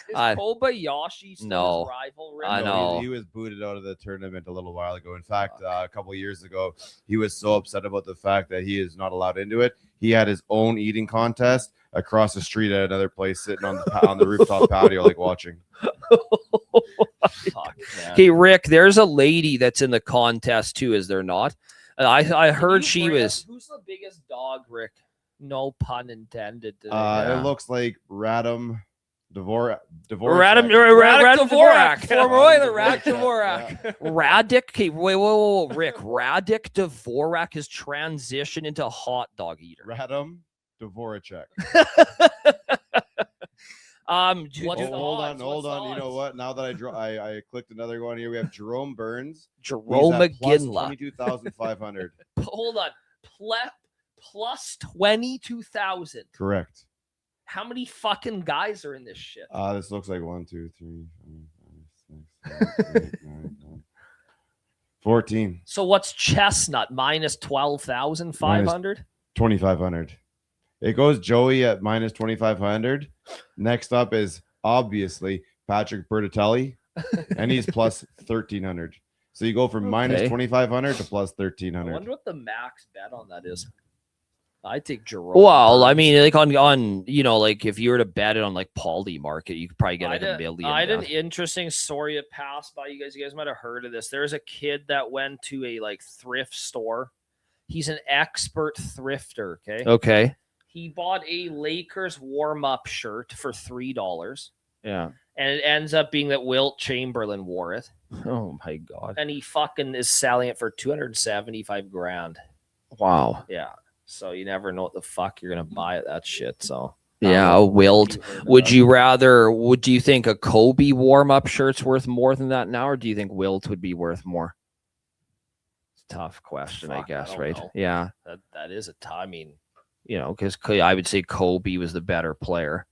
[SPEAKER 2] Is
[SPEAKER 1] I-
[SPEAKER 2] Kobayashi still
[SPEAKER 1] No.
[SPEAKER 2] his rival?
[SPEAKER 1] I
[SPEAKER 2] Rick?
[SPEAKER 1] know.
[SPEAKER 3] He was booted out of the tournament a little while ago. In fact, a couple of years ago, he was so upset about the fact that he is not allowed into it. He had his own eating contest across the street at another place, sitting on the rooftop patio, like watching.
[SPEAKER 2] Fuck, man.
[SPEAKER 1] Okay, Rick, there's a lady that's in the contest too, is there not? I
[SPEAKER 2] Can
[SPEAKER 1] heard
[SPEAKER 2] you
[SPEAKER 1] she
[SPEAKER 2] bring
[SPEAKER 1] was.
[SPEAKER 2] up- Who's the biggest dog, Rick? No pun intended.
[SPEAKER 1] Yeah.
[SPEAKER 3] It looks like Radom Dvorak.
[SPEAKER 1] Radim
[SPEAKER 2] Dvorak,
[SPEAKER 1] Dvorak.
[SPEAKER 2] former Oiler, Radim Dvorak.
[SPEAKER 1] Radic. Okay, whoa, Rick. Radic Dvorak has transitioned into a hot dog eater.
[SPEAKER 3] Radom Dvoracek.
[SPEAKER 2] What's the
[SPEAKER 3] Hold
[SPEAKER 2] odds?
[SPEAKER 3] on.
[SPEAKER 2] What's the
[SPEAKER 3] You know
[SPEAKER 2] odds?
[SPEAKER 3] what? Now that I clicked another one here, we have Jerome Burns.
[SPEAKER 1] Jerome McGinley.
[SPEAKER 3] 22,500.
[SPEAKER 2] Hold on. Plus 22,000.
[SPEAKER 3] Correct.
[SPEAKER 2] How many fucking guys are in this shit?
[SPEAKER 3] This looks like 1, 2, 3, 4, 5, 6, 7, 8, 9, 10, 14.
[SPEAKER 2] So what's Chestnut minus 12,500?
[SPEAKER 3] 2,500. It goes Joey at minus 2,500. Next up is obviously Patrick Bertatelli, and he's plus 1,300. So you go from minus 2,500 to plus
[SPEAKER 2] I
[SPEAKER 3] 1,300.
[SPEAKER 2] wonder what the max bet on that is. I take Jerome.
[SPEAKER 1] Well, I
[SPEAKER 2] Burns.
[SPEAKER 1] mean, like on like if you were to bet it on like Poly Market, you could probably get like $1 million.
[SPEAKER 2] I had an
[SPEAKER 1] back.
[SPEAKER 2] interesting story that passed by you guys. You guys might have heard of this. There's a kid that went to a like thrift store. He's an expert thrifter. Okay.
[SPEAKER 1] Okay.
[SPEAKER 2] He bought a Lakers warm-up shirt for $3,
[SPEAKER 1] Yeah.
[SPEAKER 2] and it ends up being that Wilt Chamberlain wore it,
[SPEAKER 1] Oh my God.
[SPEAKER 2] and he fucking is selling it for $275,000.
[SPEAKER 1] Wow.
[SPEAKER 2] Yeah. So you never know what the fuck you're gonna buy at that shit. So
[SPEAKER 1] Yeah. Wilt. Would do you think a Kobe warm-up shirt's worth more than that now, or do you think Wilt would be worth more? It's a tough question,
[SPEAKER 2] Fuck, I
[SPEAKER 1] I guess,
[SPEAKER 2] don't
[SPEAKER 1] right?
[SPEAKER 2] know.
[SPEAKER 1] Yeah.
[SPEAKER 2] That is a time. I mean,
[SPEAKER 1] Because I would say Kobe was the better player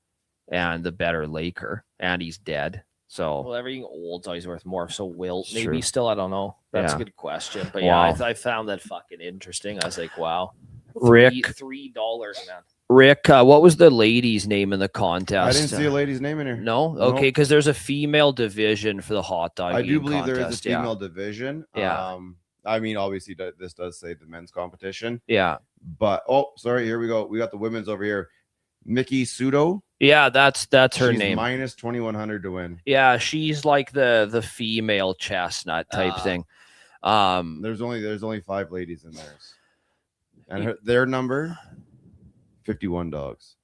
[SPEAKER 1] and the better Laker, and he's dead. So
[SPEAKER 2] well, everything old's always worth more. So Wilt,
[SPEAKER 1] It's
[SPEAKER 2] maybe
[SPEAKER 1] true.
[SPEAKER 2] still, I don't know. That's
[SPEAKER 1] Yeah.
[SPEAKER 2] a good question. But
[SPEAKER 1] Wow.
[SPEAKER 2] yeah, I found that fucking interesting. I was like, wow.
[SPEAKER 1] Rick,
[SPEAKER 2] $3, man.
[SPEAKER 1] Rick, what was the lady's name in the contest?
[SPEAKER 3] I didn't see a lady's name in here.
[SPEAKER 1] No?
[SPEAKER 3] Nope.
[SPEAKER 1] Okay, because there's a female division for the hot dog.
[SPEAKER 3] I do
[SPEAKER 1] eating
[SPEAKER 3] believe there is a
[SPEAKER 1] contest, yeah.
[SPEAKER 3] female division.
[SPEAKER 1] Yeah.
[SPEAKER 3] I mean, obviously, this does say the men's competition.
[SPEAKER 1] Yeah.
[SPEAKER 3] But, sorry, here we go. We got the women's over here. Mickey Sudo.
[SPEAKER 1] Yeah, that's her
[SPEAKER 3] She's
[SPEAKER 1] name.
[SPEAKER 3] minus 2,100 to win.
[SPEAKER 1] Yeah, she's like the female chestnut type thing.
[SPEAKER 3] There's only 5 ladies in theirs. And their number, 51 dogs.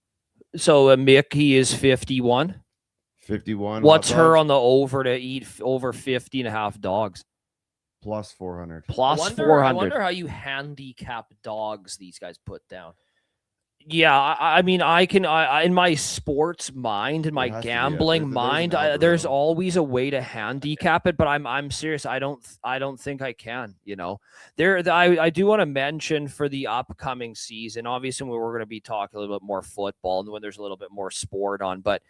[SPEAKER 1] So Mickey is 51.
[SPEAKER 3] 51.
[SPEAKER 1] What's
[SPEAKER 3] hot
[SPEAKER 1] her
[SPEAKER 3] dogs
[SPEAKER 1] on the over to eat over 50 and a half dogs?
[SPEAKER 3] plus 400.
[SPEAKER 1] Plus
[SPEAKER 2] I
[SPEAKER 1] 400.
[SPEAKER 2] wonder how you handicap dogs these guys put down.
[SPEAKER 1] Yeah, I mean, I can, in my sports mind, in my
[SPEAKER 3] has to be,
[SPEAKER 1] gambling
[SPEAKER 3] there's an
[SPEAKER 1] mind, there's
[SPEAKER 3] algorithm.
[SPEAKER 1] always a way to handicap it. But I'm serious. I don't think I can. I do want to mention for the upcoming season. Obviously, we're going to be talking a little bit more football, and when there's a little bit more sport on. But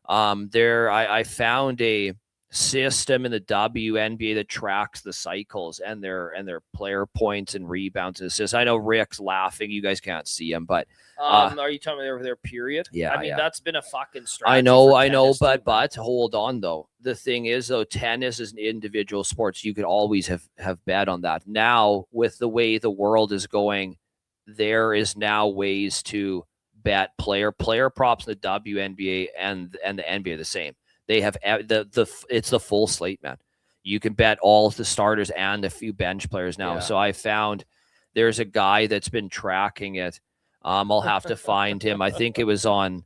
[SPEAKER 1] I found a system in the WNBA that tracks the cycles and their player points and rebounds and assists. I know Rick's laughing. You guys can't see him, but
[SPEAKER 2] Are you talking about their period?
[SPEAKER 1] Yeah,
[SPEAKER 2] I mean,
[SPEAKER 1] yeah.
[SPEAKER 2] that's been a fucking strategy.
[SPEAKER 1] I know,
[SPEAKER 2] for tennis, too, man.
[SPEAKER 1] but hold on though. The thing is though, tennis is an individual sport, so you could always have bet on that. Now, with the way the world is going, there is now ways to bet player props in the WNBA and the NBA are the same. They have it's the full slate, man. You can bet all the starters and a few bench players now.
[SPEAKER 2] Yeah.
[SPEAKER 1] So I found there's a guy that's been tracking it. I'll have to find him. I think it was on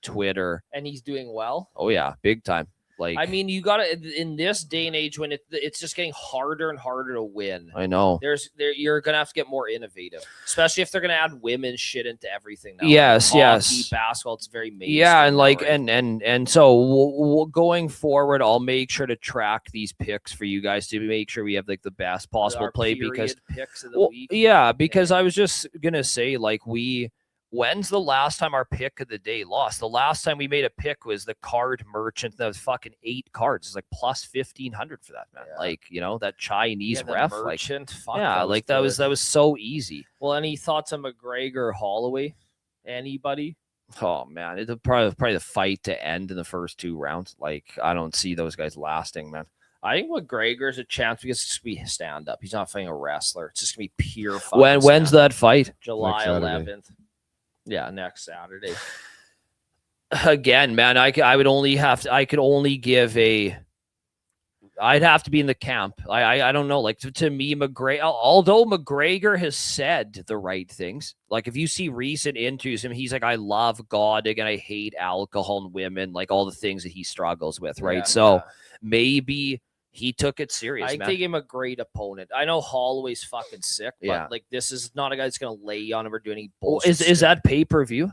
[SPEAKER 1] Twitter.
[SPEAKER 2] And he's doing well.
[SPEAKER 1] Oh yeah, big time. Like,
[SPEAKER 2] I mean, you got to, in this day and age when it's just getting harder and harder to win.
[SPEAKER 1] I know.
[SPEAKER 2] You're gonna have to get more innovative, especially if they're gonna add women's shit into everything now.
[SPEAKER 1] Yes,
[SPEAKER 2] Hockey,
[SPEAKER 1] yes.
[SPEAKER 2] basketball, it's very mainstream.
[SPEAKER 1] Yeah, and like
[SPEAKER 2] now, right?
[SPEAKER 1] and so we'll going forward, I'll make sure to track these picks for you guys to make sure we have like the best possible
[SPEAKER 2] Our
[SPEAKER 1] play
[SPEAKER 2] period
[SPEAKER 1] because
[SPEAKER 2] picks of the week.
[SPEAKER 1] yeah, because I was just gonna say like when's the last time our pick of the day lost? The last time we made a pick was the card merchant that was fucking 8 cards. It's like plus 1,500 for that, man.
[SPEAKER 2] Yeah.
[SPEAKER 1] Like, that Chinese
[SPEAKER 2] the
[SPEAKER 1] ref.
[SPEAKER 2] merchant.
[SPEAKER 1] Like,
[SPEAKER 2] Fuck,
[SPEAKER 1] yeah, like that was
[SPEAKER 2] good.
[SPEAKER 1] so easy.
[SPEAKER 2] Well, any thoughts on McGregor Holloway? Anybody?
[SPEAKER 1] Oh man, it's probably the fight to end in the first 2 rounds. Like I don't see those guys lasting, man.
[SPEAKER 2] I think McGregor's a chance because it's going to be stand up. He's not fighting a wrestler. It's just going to be pure fucking
[SPEAKER 1] When's that fight?
[SPEAKER 2] July
[SPEAKER 3] Next Saturday.
[SPEAKER 2] 11th. Yeah, next Saturday.
[SPEAKER 1] Again, man, I could only give I'd have to be in the camp. I don't know. Like to me, McGregor, although McGregor has said the right things, like if you see recent interviews, he's like, I love God and I hate alcohol and women, like all the things that he struggles with, right?
[SPEAKER 2] Yeah,
[SPEAKER 1] so maybe he took it serious.
[SPEAKER 2] I think him a great opponent. I know Holloway's fucking sick, but like this is not a guy that's going to lay on him or do any bullshit.
[SPEAKER 1] Is that pay-per-view?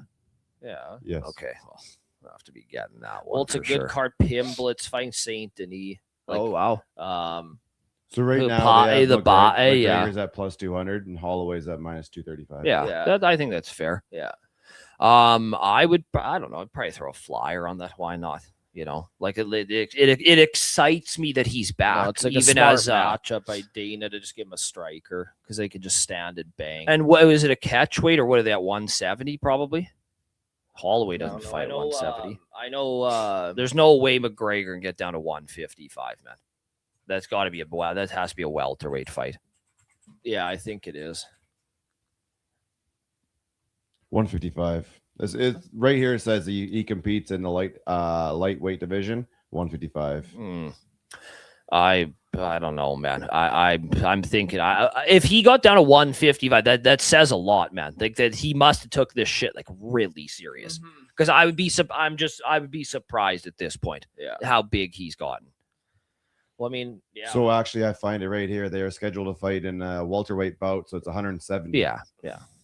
[SPEAKER 2] Yeah.
[SPEAKER 3] Yes.
[SPEAKER 1] Okay. Well, I'll have to be getting that one.
[SPEAKER 2] Well, it's a good card. Pimblitz fighting Saint Denis. Like,
[SPEAKER 1] oh wow.
[SPEAKER 3] So right
[SPEAKER 1] The
[SPEAKER 3] now,
[SPEAKER 1] pa-
[SPEAKER 3] they have
[SPEAKER 1] the ba- yeah.
[SPEAKER 3] McGregor's at plus 200 and Holloway's at minus 235.
[SPEAKER 1] Yeah. I think that's fair.
[SPEAKER 2] Yeah.
[SPEAKER 1] I don't know. I'd probably throw a flyer on that. Why not? You know, like it excites me that he's back.
[SPEAKER 2] No, it's like
[SPEAKER 1] even
[SPEAKER 2] a smart
[SPEAKER 1] as
[SPEAKER 2] matchup by Dana to just give him a striker because they can just stand and bang.
[SPEAKER 1] And what is it, a catch weight or what are they at 170 probably? Holloway doesn't
[SPEAKER 2] No,
[SPEAKER 1] fight
[SPEAKER 2] I know,
[SPEAKER 1] 170.
[SPEAKER 2] I know.
[SPEAKER 1] There's no way McGregor can get down to 155, man. That's got to be that has to be a welterweight fight.
[SPEAKER 2] Yeah, I think it is.
[SPEAKER 3] 155. It's right here. It says he competes in the lightweight division. 155.
[SPEAKER 1] I don't know, man. I'm thinking if he got down to 155, that says a lot, man. Like that he must have took this shit like really serious. Because I would be surprised at this point.
[SPEAKER 2] Yeah,
[SPEAKER 1] how big he's gotten.
[SPEAKER 2] Well, I mean, yeah.
[SPEAKER 3] So actually, I find it right here. They are scheduled to fight in a welterweight bout, so it's 170.
[SPEAKER 1] Yeah.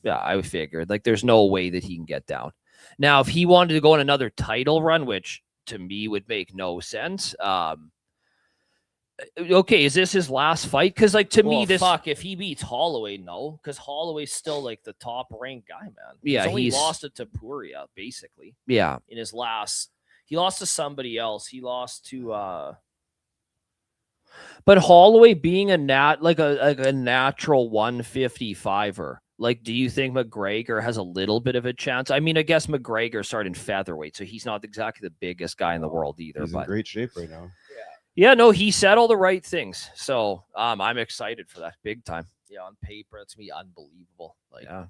[SPEAKER 1] I figured like there's no way that he can get down. Now, if he wanted to go on another title run, which to me would make no sense. Okay, is this his last fight? Because like to me, this
[SPEAKER 2] if he beats Holloway, no, because Holloway's still like the top ranked guy, man.
[SPEAKER 1] Yeah,
[SPEAKER 2] he's lost it to Puria basically.
[SPEAKER 1] Yeah,
[SPEAKER 2] in his last, he lost to somebody else. He lost to.
[SPEAKER 1] But Holloway being a natural 155er, like, do you think McGregor has a little bit of a chance? I mean, I guess McGregor started in featherweight, so he's not exactly the biggest guy in the world either.
[SPEAKER 3] He's in great shape right now.
[SPEAKER 1] Yeah, no, he said all the right things. So I'm excited for that big time.
[SPEAKER 2] Yeah, on paper, it's gonna be unbelievable. Like,
[SPEAKER 1] yeah.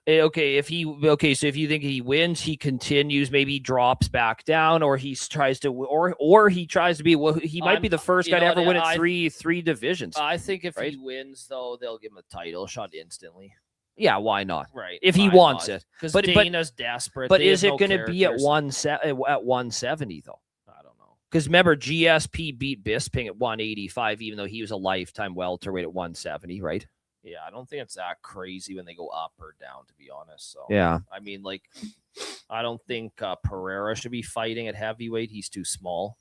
[SPEAKER 1] So if you think he wins, he continues, maybe drops back down, or he tries to, or he tries to be. Well, he might be the first guy to ever win at three divisions.
[SPEAKER 2] I think if he wins, though, they'll give him a title shot instantly.
[SPEAKER 1] Yeah, why not?
[SPEAKER 2] Right,
[SPEAKER 1] if he wants it,
[SPEAKER 2] because Dana's desperate.
[SPEAKER 1] But is it going to be at 170 though?
[SPEAKER 2] I don't know.
[SPEAKER 1] Because remember, GSP beat Bisping at 185, even though he was a lifetime welterweight at 170, right?
[SPEAKER 2] Yeah, I don't think it's that crazy when they go up or down, to be honest. So
[SPEAKER 1] yeah,
[SPEAKER 2] I mean, like, I don't think Pereira should be fighting at heavyweight. He's too small.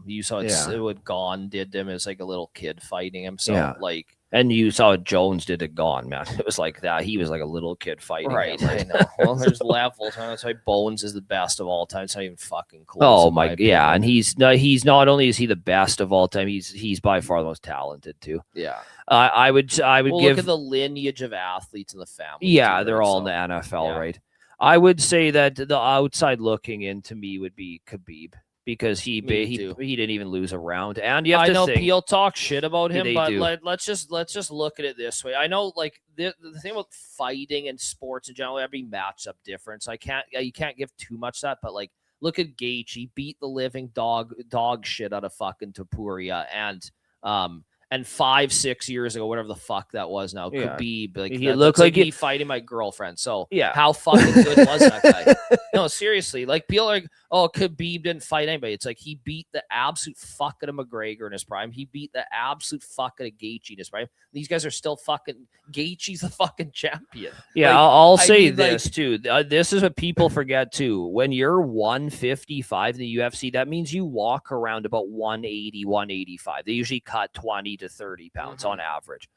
[SPEAKER 2] You saw what Gon did to him as like a little kid fighting him. So like,
[SPEAKER 1] and you saw what Jones did to Gon, man. It was like that. He was like a little kid fighting
[SPEAKER 2] right.
[SPEAKER 1] him.
[SPEAKER 2] I know. Well, there's levels. That's why Bones is the best of all time. It's not even fucking close.
[SPEAKER 1] Oh my, yeah, and he's not only is he the best of all time, he's by far the most talented too.
[SPEAKER 2] Yeah.
[SPEAKER 1] I would give
[SPEAKER 2] look at the lineage of athletes in the family.
[SPEAKER 1] Yeah,
[SPEAKER 2] too,
[SPEAKER 1] they're all in the NFL, right? I would say that the outside looking in to me would be Khabib. Because he didn't even lose a round, and you have to think,
[SPEAKER 2] people talk shit about him, but
[SPEAKER 1] do.
[SPEAKER 2] let's just look at it this way. I know, like the thing about fighting and sports in general, every matchup different. So you can't give too much that, but like look at Gaethje, he beat the living dog shit out of fucking Topuria, and 5-6 years ago, whatever the fuck that was now, Khabib, like
[SPEAKER 1] he looked like
[SPEAKER 2] me fighting my girlfriend. So
[SPEAKER 1] yeah,
[SPEAKER 2] how fucking good was that guy? No, seriously, like people are like, oh, Khabib didn't fight anybody. It's like he beat the absolute fuck out of McGregor in his prime. He beat the absolute fuck out of Gaethje in his prime. These guys are still fucking. Gaethje's the fucking champion.
[SPEAKER 1] Yeah, like, I'll say this too. This is what people forget too. When you're 155 in the UFC, that means you walk around about 180, 185. They usually cut 20 to 30 pounds on average.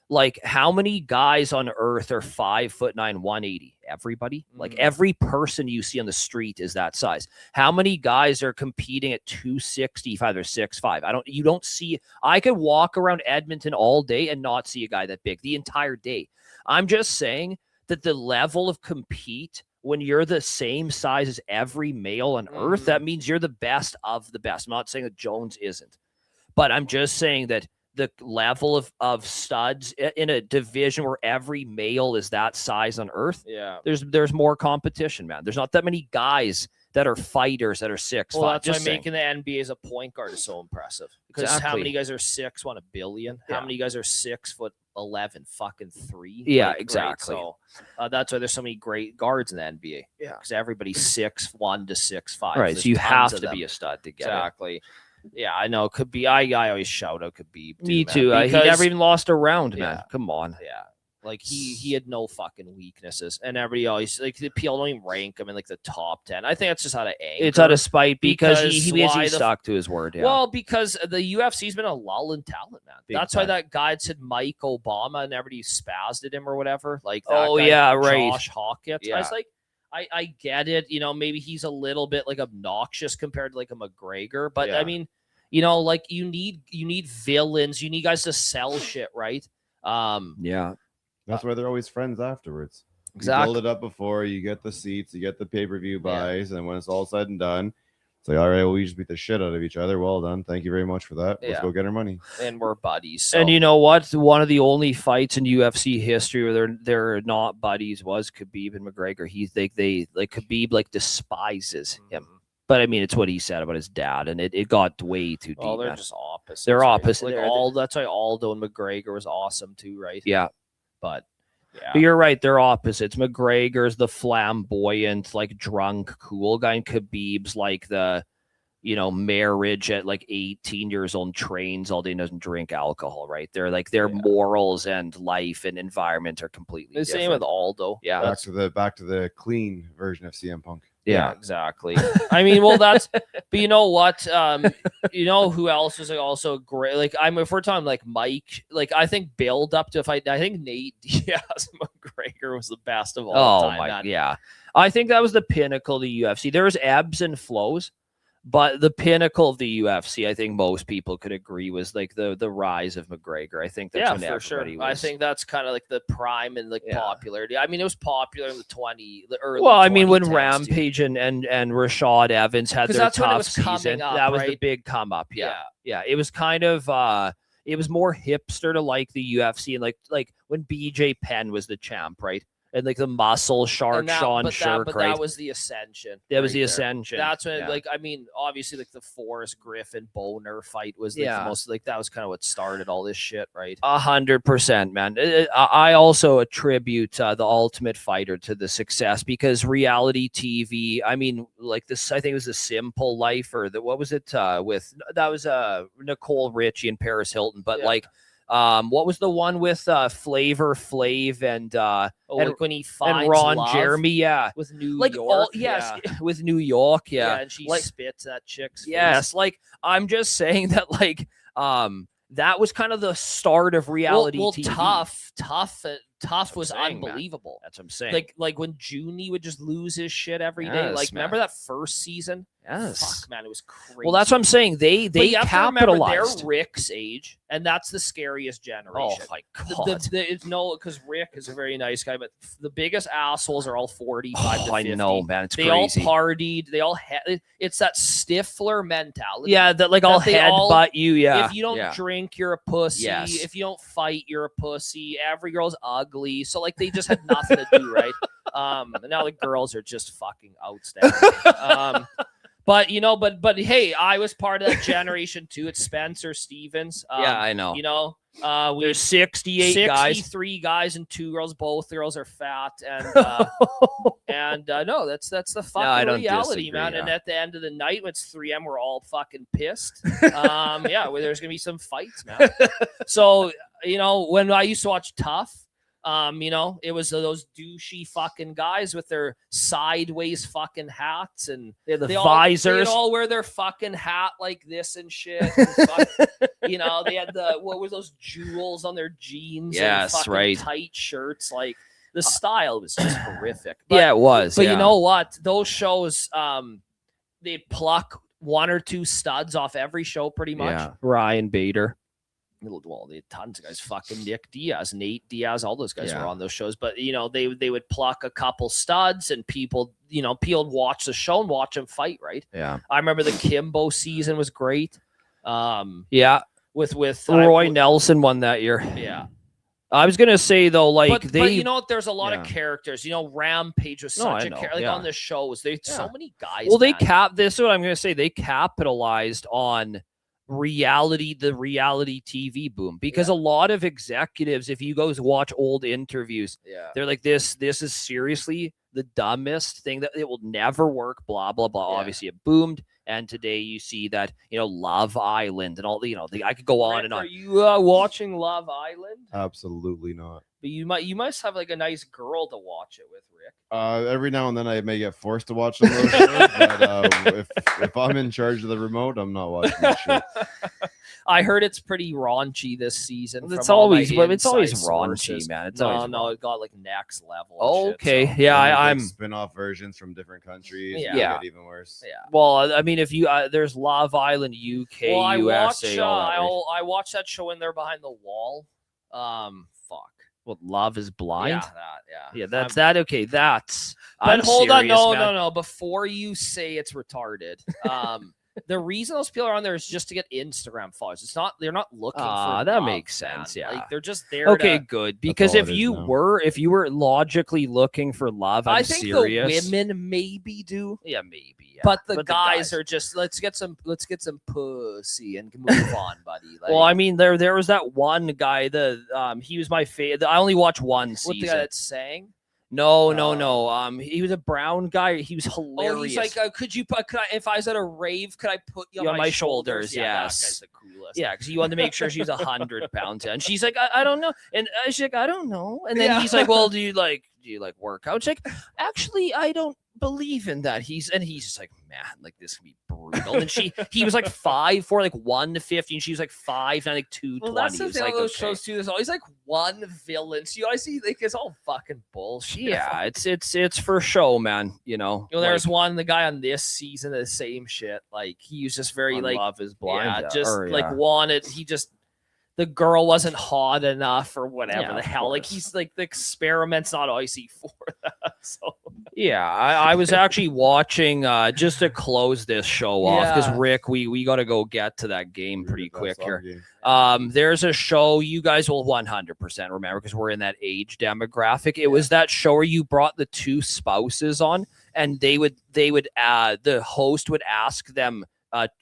[SPEAKER 1] Like, how many guys on earth are 5'9", 180? Everybody. Like, every person you see on the street is that size. How many guys are competing at 265 or 6'5"? You don't see. I could walk around Edmonton all day and not see a guy that big the entire day. I'm just saying that the level of compete when you're the same size as every male on earth, that means you're the best of the best. I'm not saying that Jones isn't, but I'm just saying that the level of studs in a division where every male is that size on earth, there's more competition, man. There's not that many guys that are fighters that are 6'5".
[SPEAKER 2] Well, that's why making the NBA as a point guard is so impressive. Because how many guys are 6'1", $1 billion? How many guys are 6'11", fucking 3?
[SPEAKER 1] Yeah,
[SPEAKER 2] like,
[SPEAKER 1] exactly.
[SPEAKER 2] Right? So that's why there's so many great guards in the NBA. Yeah, because everybody's 6'1" to 6'5".
[SPEAKER 1] Right, so you have to be a stud to get
[SPEAKER 2] exactly. Yeah, I know. Could be. I always shout out Khabib.
[SPEAKER 1] Me too. He never even lost a round, man. Come on.
[SPEAKER 2] Yeah. Like he had no fucking weaknesses, and everybody always like the PL don't even rank him in like the top 10. I think that's just out of anger.
[SPEAKER 1] It's out of spite because he stuck to his word. Yeah.
[SPEAKER 2] Well, because the UFC's been a lull in talent, man. That's why that guy said Mike Obama and everybody spazzed at him or whatever. Like that guy, Josh Hawkins. Yeah. I was like, I get it. You know, maybe he's a little bit like obnoxious compared to like a McGregor, but I mean, you know, like you need villains. You need guys to sell shit, right?
[SPEAKER 1] Yeah.
[SPEAKER 3] That's why they're always friends afterwards.
[SPEAKER 1] Exactly.
[SPEAKER 3] You build it up before, you get the seats, you get the pay-per-view buys, and when it's all said and done, it's like, all right, well, we just beat the shit out of each other. Well done. Thank you very much for that. Let's go get our money.
[SPEAKER 2] And we're buddies. So.
[SPEAKER 1] And you know what? One of the only fights in UFC history where they're not buddies was Khabib and McGregor. They Khabib like despises him. But I mean, it's what he said about his dad, and it got way too deep.
[SPEAKER 2] Oh, they're just opposites.
[SPEAKER 1] They're opposite.
[SPEAKER 2] Like that's why Aldo and McGregor was awesome too, right?
[SPEAKER 1] Yeah.
[SPEAKER 2] But
[SPEAKER 1] you're right. They're opposites. McGregor's the flamboyant, like drunk, cool guy, and Khabib's like the, you know, marriage at like 18 years old, trains all day, and doesn't drink alcohol. Right? They're like their morals and life and environment are completely different.
[SPEAKER 2] Same with Aldo.
[SPEAKER 1] Yeah,
[SPEAKER 3] back to the clean version of CM Punk.
[SPEAKER 2] Yeah, exactly. I mean, well, but you know what? You know who else is like also great? Like, if we're talking like Mike, like I think build up to a fight. I think Nate Diaz McGregor was the best of all time.
[SPEAKER 1] Yeah. I think that was the pinnacle of the UFC. There's ebbs and flows, but the pinnacle of the UFC, I think most people could agree, was like the rise of McGregor. I think that's when
[SPEAKER 2] for sure.
[SPEAKER 1] was...
[SPEAKER 2] I think that's kind of like the prime and like popularity. I mean, it was popular in the early.
[SPEAKER 1] Well, I mean, when Rampage and Rashad Evans had their tough season, that was the big come up. Yeah. It was kind of it was more hipster to like the UFC, and like when BJ Penn was the champ, right? And like the muscle shark, Sean Shirk, right?
[SPEAKER 2] That was the ascension.
[SPEAKER 1] That was the ascension.
[SPEAKER 2] That's when, like, I mean, obviously, like the Forrest Griffin Boner fight was like the most, like that was kind of what started all this shit, right?
[SPEAKER 1] 100%, man. I also attribute the Ultimate Fighter to the success because reality TV. I mean, like this, I think it was The Simple Life, or what was it with? That was Nicole Richie and Paris Hilton, but like. What was the one with Flavor Flav and
[SPEAKER 2] like when he finds
[SPEAKER 1] and Ron
[SPEAKER 2] love
[SPEAKER 1] Jeremy,
[SPEAKER 2] with New York,
[SPEAKER 1] with New York,
[SPEAKER 2] and she like, spits that chick's
[SPEAKER 1] face. Like I'm just saying that, like that was kind of the start of reality TV.
[SPEAKER 2] Tough was unbelievable.
[SPEAKER 1] That's what I'm saying.
[SPEAKER 2] Like when Junie would just lose his shit every day. Like remember that first season?
[SPEAKER 1] Yes.
[SPEAKER 2] Fuck, man, it was crazy.
[SPEAKER 1] Well, that's what I'm saying. They capitalized.
[SPEAKER 2] They're Rick's age, and that's the scariest generation.
[SPEAKER 1] Oh my god!
[SPEAKER 2] Because Rick is a very nice guy, but the biggest assholes are all 45 to 50.
[SPEAKER 1] I know, man. It's
[SPEAKER 2] they
[SPEAKER 1] crazy.
[SPEAKER 2] All partied. They all had. It's that Stifler mentality.
[SPEAKER 1] Yeah, that like I'll headbutt you. Yeah.
[SPEAKER 2] If you don't drink, you're a pussy.
[SPEAKER 1] Yes.
[SPEAKER 2] If you don't fight, you're a pussy. Every girl's ugly. So like they just had nothing to do, right? Now the girls are just fucking outstanding. But you know, but hey, I was part of that generation too. It's Spencer Stevens.
[SPEAKER 1] Yeah, I know.
[SPEAKER 2] You know,
[SPEAKER 1] there's 63
[SPEAKER 2] guys and 2 girls. Both girls are fat, and no, that's the fucking reality, man. Yeah. And at the end of the night, when it's 3M, we're all fucking pissed. Well, there's gonna be some fights, man. So you know, when I used to watch Tough. You know, it was those douchey fucking guys with their sideways fucking hats and
[SPEAKER 1] the visors.
[SPEAKER 2] They all wear their fucking hat like this and shit. And you know, they had what was those jewels on their jeans?
[SPEAKER 1] Yes,
[SPEAKER 2] and
[SPEAKER 1] right.
[SPEAKER 2] Tight shirts. Like the style was just horrific. But,
[SPEAKER 1] it was.
[SPEAKER 2] But you know what? Those shows, they'd pluck 1 or 2 studs off every show, pretty much.
[SPEAKER 1] Yeah. Ryan Bader.
[SPEAKER 2] well, they had tons of guys, fucking Nick Diaz, Nate Diaz, all those guys
[SPEAKER 1] Yeah.
[SPEAKER 2] were on those shows. But they would pluck a couple studs, and people would watch the show and watch them fight. Right?
[SPEAKER 3] Yeah.
[SPEAKER 2] I remember the Kimbo season was great.
[SPEAKER 1] Yeah,
[SPEAKER 2] with
[SPEAKER 1] Roy Nelson won that year.
[SPEAKER 2] Yeah.
[SPEAKER 1] I was gonna say though, like
[SPEAKER 2] but
[SPEAKER 1] they,
[SPEAKER 2] there's a lot of characters.
[SPEAKER 1] No,
[SPEAKER 2] Rampage was such
[SPEAKER 1] I
[SPEAKER 2] a
[SPEAKER 1] know,
[SPEAKER 2] character. Like
[SPEAKER 1] yeah.
[SPEAKER 2] on the shows, there's so many guys.
[SPEAKER 1] well, they
[SPEAKER 2] man.
[SPEAKER 1] this is what I'm gonna say. They capitalized on the reality TV boom, because a lot of executives, if you go watch old interviews, they're like, this is seriously the dumbest thing, that it will never work, blah blah blah.
[SPEAKER 2] Yeah.
[SPEAKER 1] Obviously it boomed, and today you see that Love Island and all I could go on and on.
[SPEAKER 2] Are you watching Love Island?
[SPEAKER 3] Absolutely not.
[SPEAKER 2] But you must have like a nice girl to watch it with, Rick.
[SPEAKER 3] Every now and then I may get forced to watch some of those shows, but if I'm in charge of the remote, I'm not watching that shit.
[SPEAKER 2] I heard it's pretty raunchy this season.
[SPEAKER 1] It's
[SPEAKER 2] from all my
[SPEAKER 1] always raunchy,
[SPEAKER 2] sources.
[SPEAKER 1] man. It's
[SPEAKER 2] No, it got like next level.
[SPEAKER 1] Oh,
[SPEAKER 2] and shit,
[SPEAKER 1] okay.
[SPEAKER 2] so-
[SPEAKER 1] Yeah,
[SPEAKER 3] And there's,
[SPEAKER 1] I'm
[SPEAKER 3] spin-off versions from different countries.
[SPEAKER 2] Yeah.
[SPEAKER 3] It'll
[SPEAKER 1] Yeah.
[SPEAKER 3] get even worse.
[SPEAKER 2] Yeah.
[SPEAKER 1] well. I mean, if you there's Love Island, UK,
[SPEAKER 2] Well, I
[SPEAKER 1] USA, all that, right?
[SPEAKER 2] I watched that show in there behind the wall. Fuck.
[SPEAKER 1] Well, Love is Blind. Yeah, that's that. Okay, that's.
[SPEAKER 2] But
[SPEAKER 1] I'm
[SPEAKER 2] hold on,
[SPEAKER 1] serious, man.
[SPEAKER 2] no. Before you say it's retarded, the reason those people are on there is just to get Instagram followers. It's not. They're not looking for.
[SPEAKER 1] that
[SPEAKER 2] love,
[SPEAKER 1] makes
[SPEAKER 2] man.
[SPEAKER 1] sense, yeah.
[SPEAKER 2] Like they're just there.
[SPEAKER 1] Okay,
[SPEAKER 2] to,
[SPEAKER 1] good. Because
[SPEAKER 3] all
[SPEAKER 1] if
[SPEAKER 3] it is
[SPEAKER 1] you
[SPEAKER 3] now.
[SPEAKER 1] were logically looking for love, I'm
[SPEAKER 2] I think
[SPEAKER 1] serious.
[SPEAKER 2] the women maybe do,
[SPEAKER 1] yeah, maybe. Yeah.
[SPEAKER 2] but the guys are just let's get some pussy and move on, buddy. Like,
[SPEAKER 1] Well, I mean, there was that one guy. He was my favorite. I only watched one
[SPEAKER 2] with
[SPEAKER 1] season.
[SPEAKER 2] the guy that sang.
[SPEAKER 1] No. He was a brown guy. He was hilarious.
[SPEAKER 2] Oh, he's like, could I, if I was at a rave, could I put you on my shoulders?
[SPEAKER 1] Yeah,
[SPEAKER 2] that guy's the coolest.
[SPEAKER 1] Yeah, because he wanted to make sure she was 100 pounds. And she's like, I don't know. And she's like, I don't know. And then
[SPEAKER 2] Yeah.
[SPEAKER 1] he's like, well, do you like workout? She's like, actually, I don't believe in that. He's just like, man, like this can be brutal. And he was like 5'4", like 150, and she was like 5'9", like 220.
[SPEAKER 2] Well, that's the
[SPEAKER 1] It was
[SPEAKER 2] thing
[SPEAKER 1] like,
[SPEAKER 2] with those
[SPEAKER 1] okay.
[SPEAKER 2] shows too. There's always like one villain. So I see like it's all fucking bullshit.
[SPEAKER 1] Yeah, it's for show, man.
[SPEAKER 2] There's one, the guy on this season, the same shit. Like he was just very
[SPEAKER 1] on
[SPEAKER 2] like,
[SPEAKER 1] Love is Blind.
[SPEAKER 2] yeah, just
[SPEAKER 1] or,
[SPEAKER 2] like
[SPEAKER 1] yeah.
[SPEAKER 2] wanted. He just the girl wasn't hot enough or whatever
[SPEAKER 1] Yeah,
[SPEAKER 2] the
[SPEAKER 1] of
[SPEAKER 2] hell. Like
[SPEAKER 1] course.
[SPEAKER 2] he's like the experiment's not icy for that. So
[SPEAKER 1] Yeah, I was actually watching just to close this show off, because
[SPEAKER 2] Yeah.
[SPEAKER 1] Rick, we got to go get to that game
[SPEAKER 3] Really
[SPEAKER 1] pretty
[SPEAKER 3] the
[SPEAKER 1] quick
[SPEAKER 3] best
[SPEAKER 1] here.
[SPEAKER 3] soccer game.
[SPEAKER 1] There's a show you guys will 100% remember, because we're in that age demographic. It was that show where you brought the two spouses on, and the host would ask them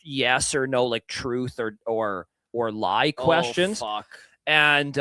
[SPEAKER 1] yes or no, like truth or lie questions.
[SPEAKER 2] Oh, fuck.
[SPEAKER 1] And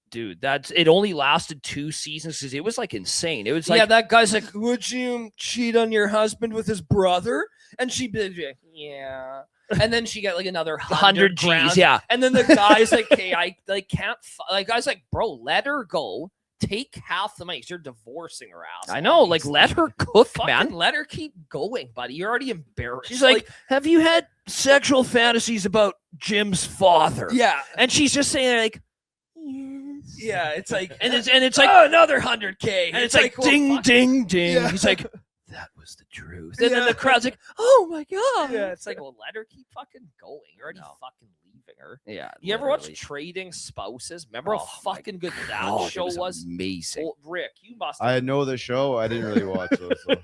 [SPEAKER 1] dude, it only lasted 2 seasons, because it was like insane. It was like,
[SPEAKER 2] Yeah, that guy's like, would you cheat on your husband with his brother? And she'd be like, yeah. And then she got like another
[SPEAKER 1] 100
[SPEAKER 2] grand.
[SPEAKER 1] G's, yeah.
[SPEAKER 2] And then the guy's like, hey, I like can't. Like, guy's like, bro, let her go. Take half the money. 'Cause you're divorcing her ass.
[SPEAKER 1] I know, like, let her cook,
[SPEAKER 2] Fucking
[SPEAKER 1] man.
[SPEAKER 2] let her keep going, buddy. You're already embarrassed.
[SPEAKER 1] She's like, have you had sexual fantasies about Jim's father?
[SPEAKER 2] yeah,
[SPEAKER 1] And she's just saying like, yes.
[SPEAKER 2] yeah. It's like,
[SPEAKER 1] And it's like,
[SPEAKER 2] oh, another 100K.
[SPEAKER 1] and it's like,
[SPEAKER 2] well,
[SPEAKER 1] ding,
[SPEAKER 2] fuck.
[SPEAKER 1] ding, ding.
[SPEAKER 2] Yeah.
[SPEAKER 1] He's like, that was the truth. And then
[SPEAKER 2] Yeah.
[SPEAKER 1] the crowd's like, oh my God.
[SPEAKER 2] Yeah, it's like, well, let her keep fucking going. You're already
[SPEAKER 1] No.
[SPEAKER 2] fucking leaving her.
[SPEAKER 1] Yeah.
[SPEAKER 2] You ever watch
[SPEAKER 1] literally.
[SPEAKER 2] Trading Spouses? Remember how
[SPEAKER 1] Oh my
[SPEAKER 2] fucking good that
[SPEAKER 1] God,
[SPEAKER 2] show
[SPEAKER 1] it
[SPEAKER 2] was?
[SPEAKER 1] amazing.
[SPEAKER 2] Oh, Rick, you must.
[SPEAKER 3] I know the show. I didn't really watch those. So.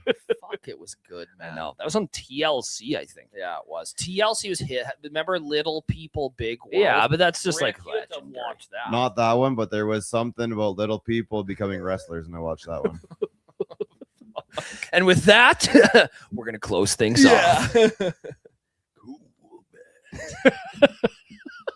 [SPEAKER 2] Fuck, it was good, man.
[SPEAKER 1] I know. That was on TLC, I think.
[SPEAKER 2] Yeah, it was. TLC was hit. Remember Little People, Big World?
[SPEAKER 1] Yeah, but that's just
[SPEAKER 2] Rick,
[SPEAKER 1] like
[SPEAKER 2] you have to
[SPEAKER 1] legendary.
[SPEAKER 2] watch that.
[SPEAKER 3] Not that one, but there was something about little people becoming wrestlers, and I watched that one.
[SPEAKER 1] And with that, we're gonna close things off.
[SPEAKER 2] Yeah.